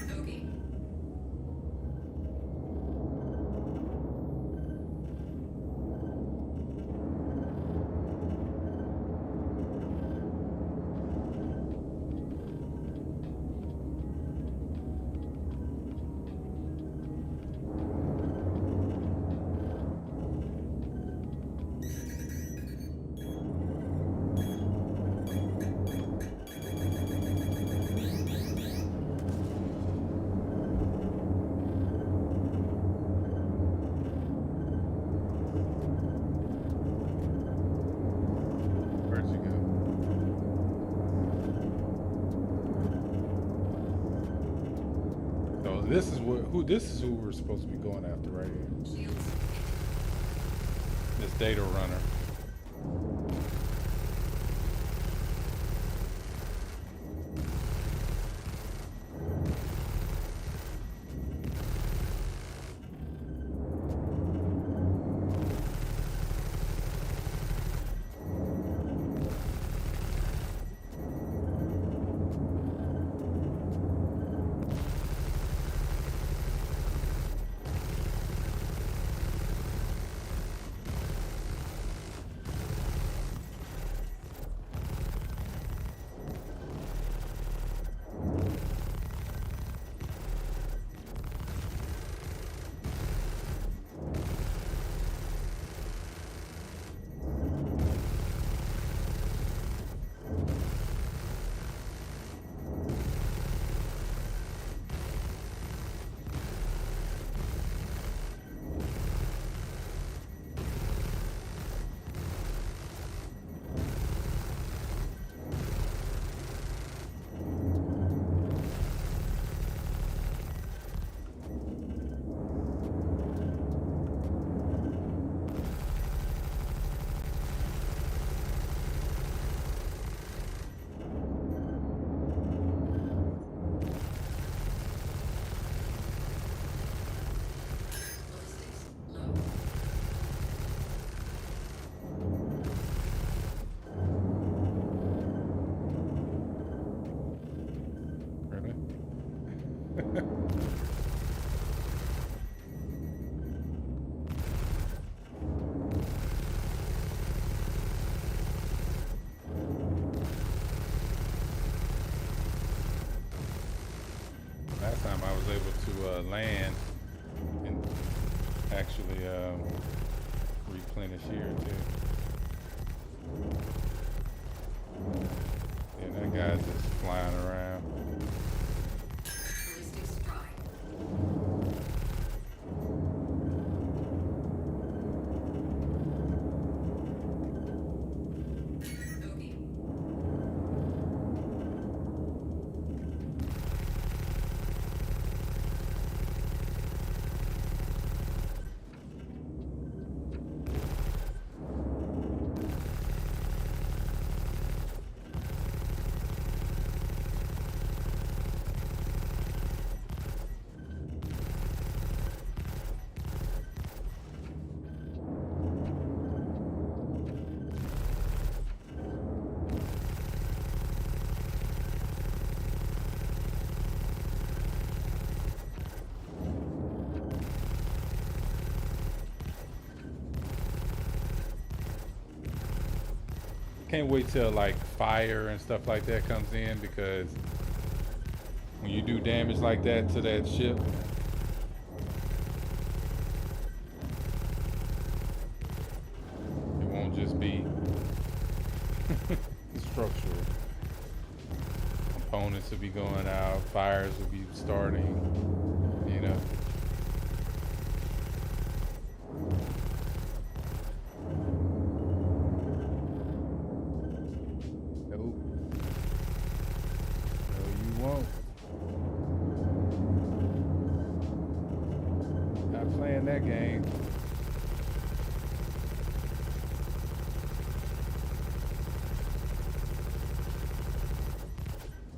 Bogey. Where'd you go? So this is who we're supposed to be going after right here. Shields. This data runner. land and actually replenish here too. Yeah, that guy's just flying around. Ballistic strike. Bogey. Can't wait till like fire and stuff like that comes in, because when you do damage like that to that ship, it won't just be structural. Components will be going out, fires will be starting, you know. Won't. Not playing that game.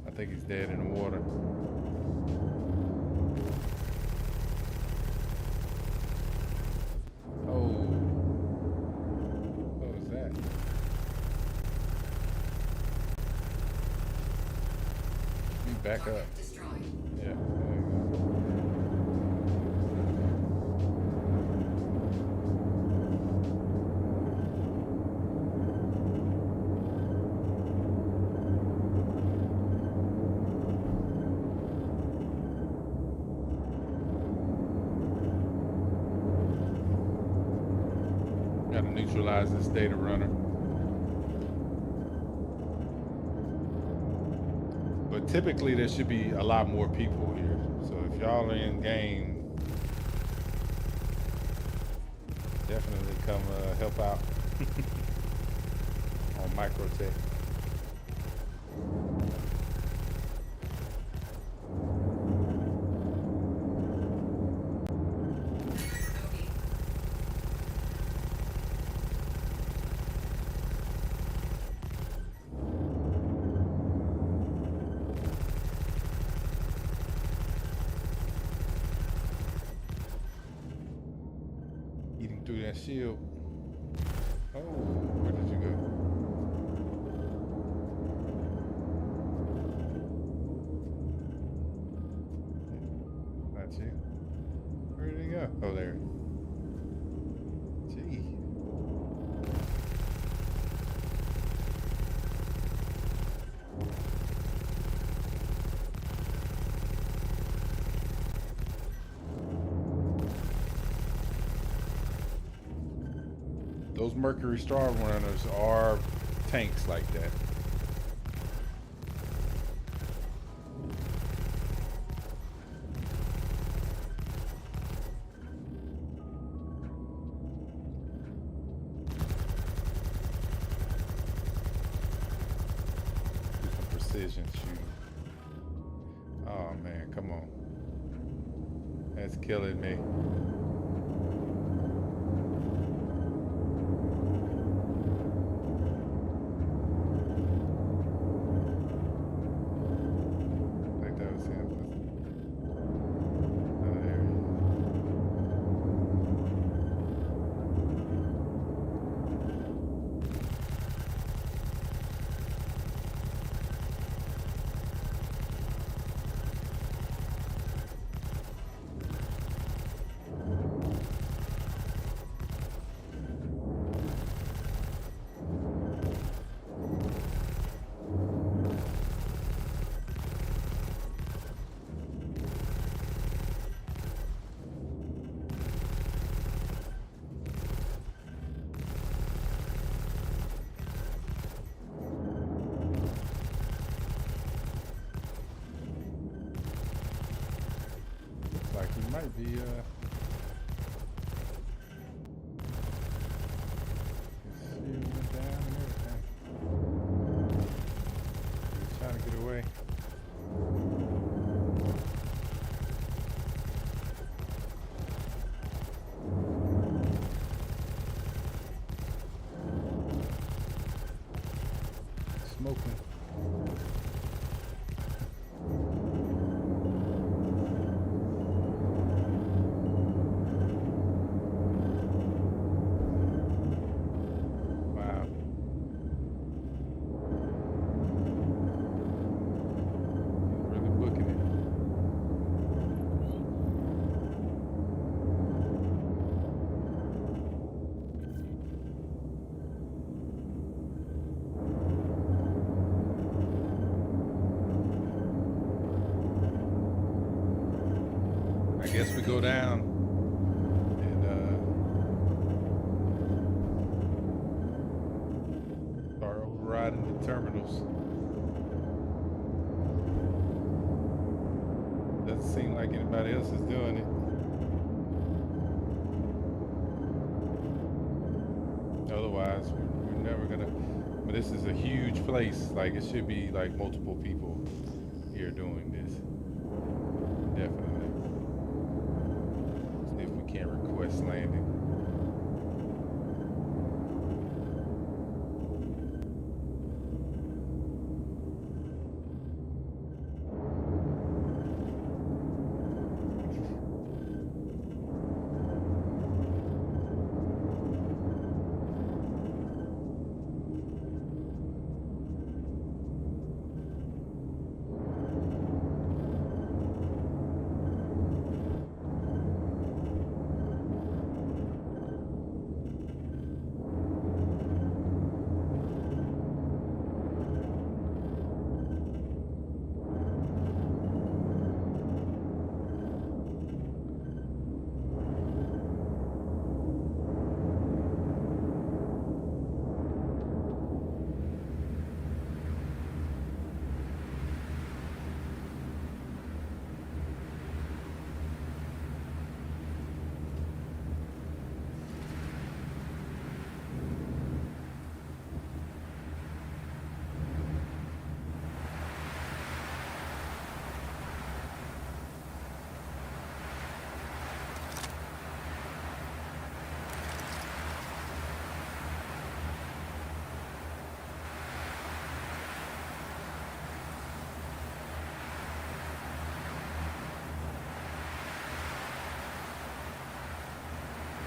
I think he's dead in the water. Oh. What was that? Back up. Target destroyed. Yeah, there you go. Gotta neutralize this data runner. But typically there should be a lot more people here. So if y'all are in game, definitely come help out on Microtech. Bogey. Eating through that shield. Oh, where did you go? Not you. Where did he go? Oh, there. Gee. Those Mercury Star Runners are tanks like that. Do some precision shooting. Oh man, come on. That's killing me. might be see, it went down and everything. He's trying to get away. Smoking. Wow. He's really booking it. I guess we go down and start overriding the terminals. Doesn't seem like anybody else is doing it. Otherwise, we're never gonna. But this is a huge place. Like, it should be like multiple people here doing this. Definitely. See if we can request landing.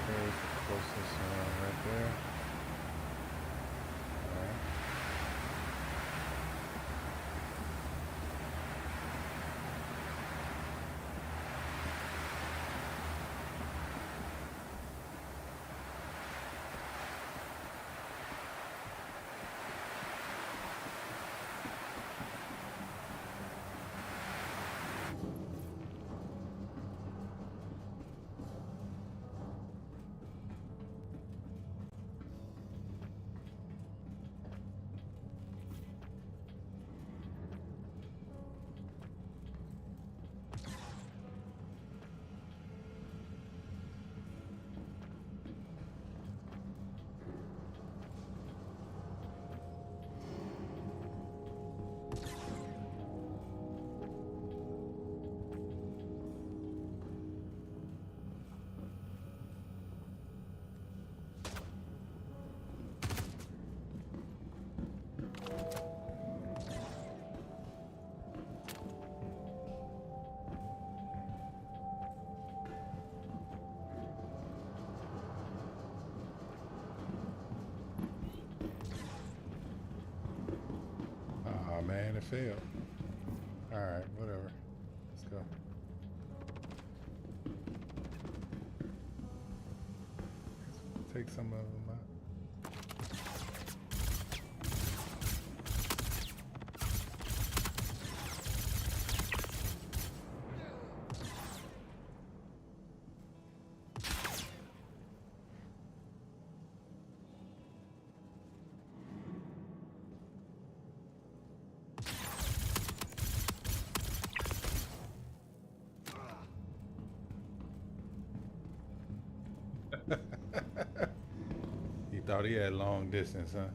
There's the closest one right there. Alright. Oh man, it failed. Alright, whatever. Let's go. Take some of them out. Thought he had long distance, huh?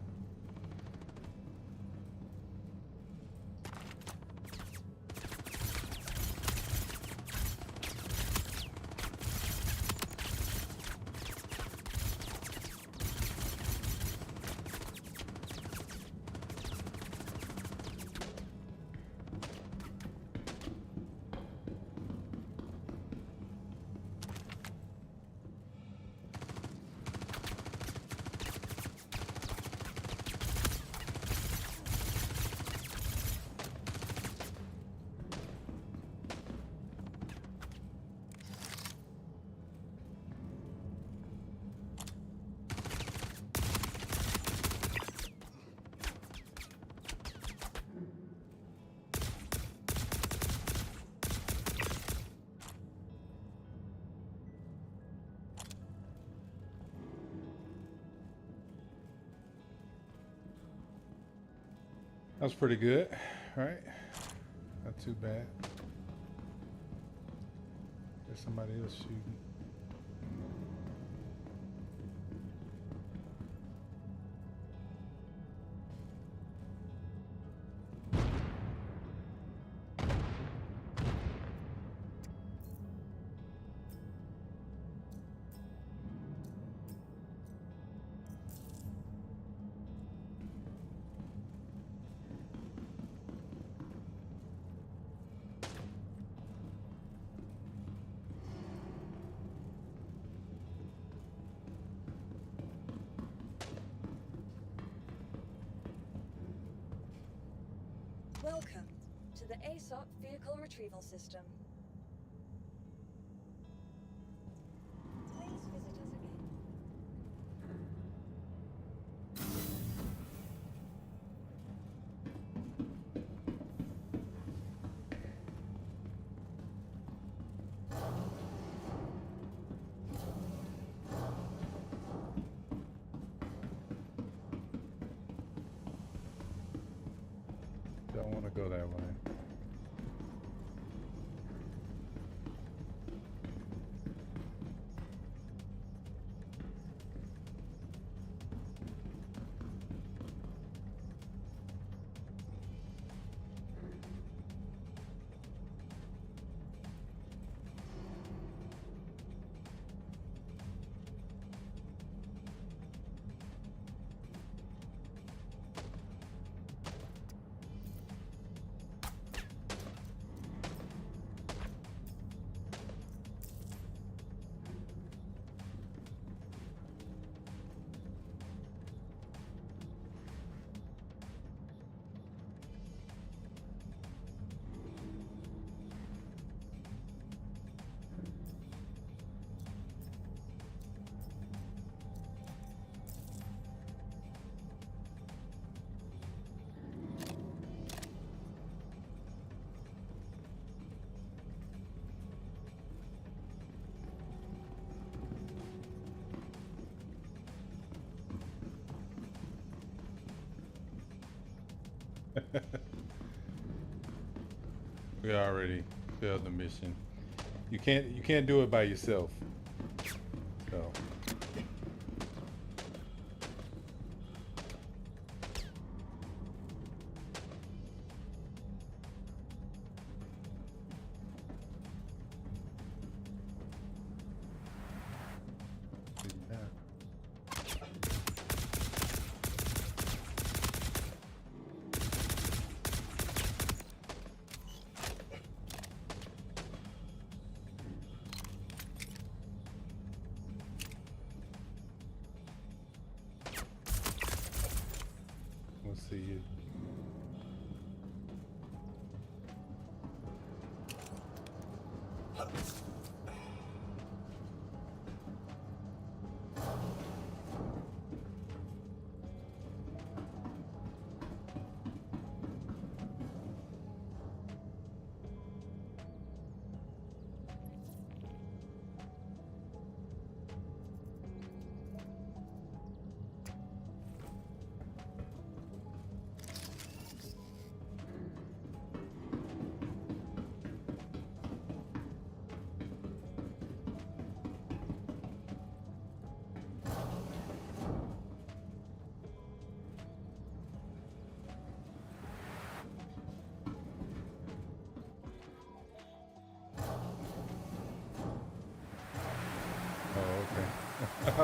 That was pretty good, right? Not too bad. There's somebody else shooting. Welcome to the ASOP Vehicle Retrieval System. Please visit us again. Don't want to go that way. We already failed the mission. You can't do it by yourself. So we'll see you.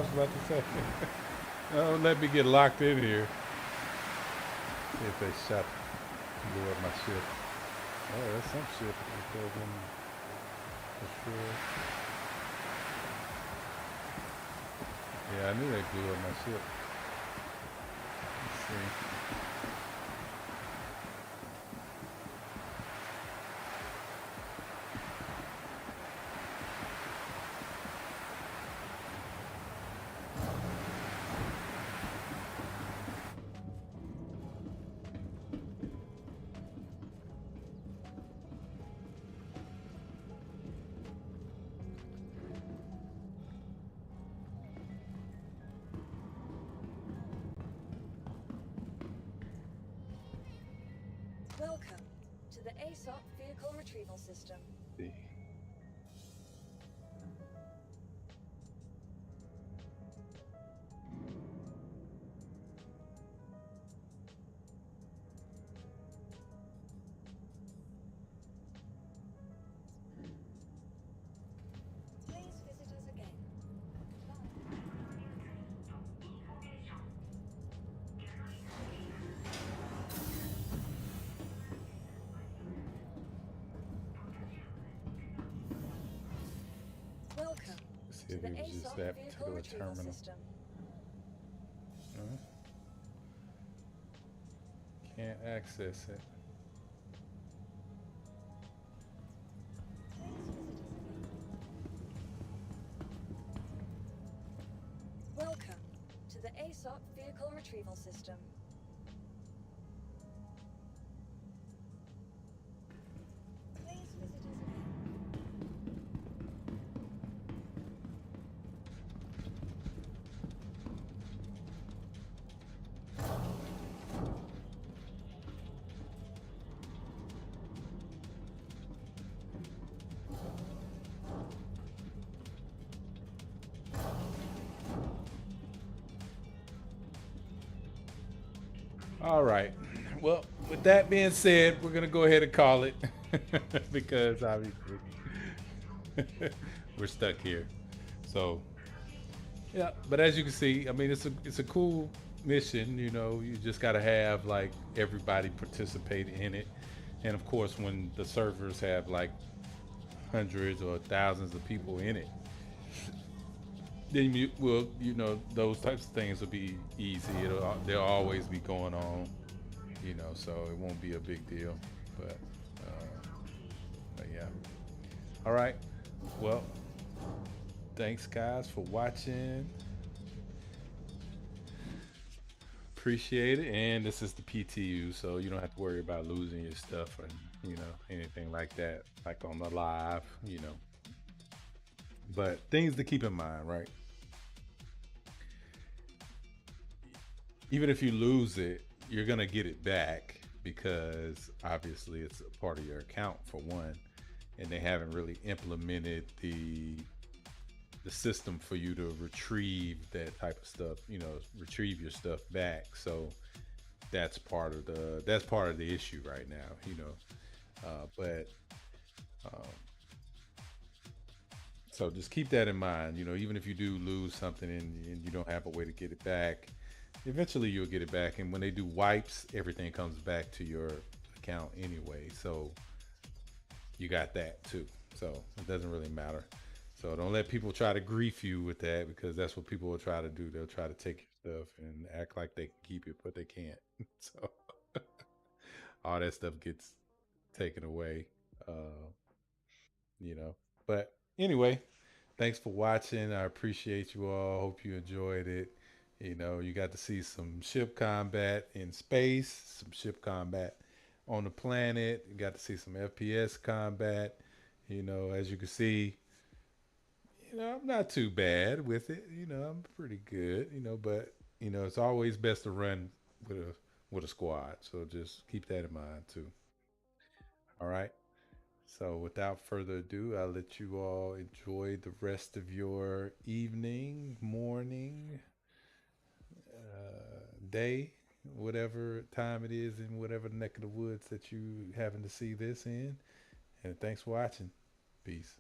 was about to say. Don't let me get locked in here. See if they shot blew up my ship. Oh, that's some shit that goes in destroyed. Yeah, I knew they blew up my ship. Let's see. Welcome to the ASOP Vehicle Retrieval System. See. Please visit us again. Welcome Let's see to if the it was just ASOP that Vehicle particular Retrieval terminal. System. Huh? Can't access it. Please visit us again. Welcome to the ASOP Vehicle Retrieval System. Please visit us again. All right. Well, with that being said, we're gonna go ahead and call it because obviously we're stuck here. So yeah, but as you can see, I mean, it's a cool mission. You know, you just gotta have like everybody participate in it, and of course, when the servers have like hundreds or thousands of people in it, then you will, you know, those types of things will be easy. They'll always be going on, you know, so it won't be a big deal. But, but yeah. All right. Well, thanks guys for watching. Appreciate it. And this is the PTU, so you don't have to worry about losing your stuff or you know anything like that, like on the live, you know. But things to keep in mind, right? Even if you lose it, you're gonna get it back because obviously it's a part of your account for one, and they haven't really implemented the system for you to retrieve that type of stuff, you know, retrieve your stuff back. So that's part of the issue right now, you know. But so just keep that in mind, you know, even if you do lose something and you don't have a way to get it back, eventually you'll get it back. And when they do wipes, everything comes back to your account anyway. So you got that too. So it doesn't really matter. So don't let people try to grief you with that because that's what people will try to do. They'll try to take your stuff and act like they can keep it, but they can't. So all that stuff gets taken away, you know. But anyway, thanks for watching. I appreciate you all. Hope you enjoyed it. You know, you got to see some ship combat in space, some ship combat on the planet. You got to see some FPS combat. You know, as you can see, you know, I'm not too bad with it. You know, I'm pretty good, you know, but you know, it's always best to run with a squad. So just keep that in mind too. All right. So without further ado, I'll let you all enjoy the rest of your evening, morning, day, whatever time it is in whatever neck of the woods that you happen to see this in. And thanks for watching. Peace.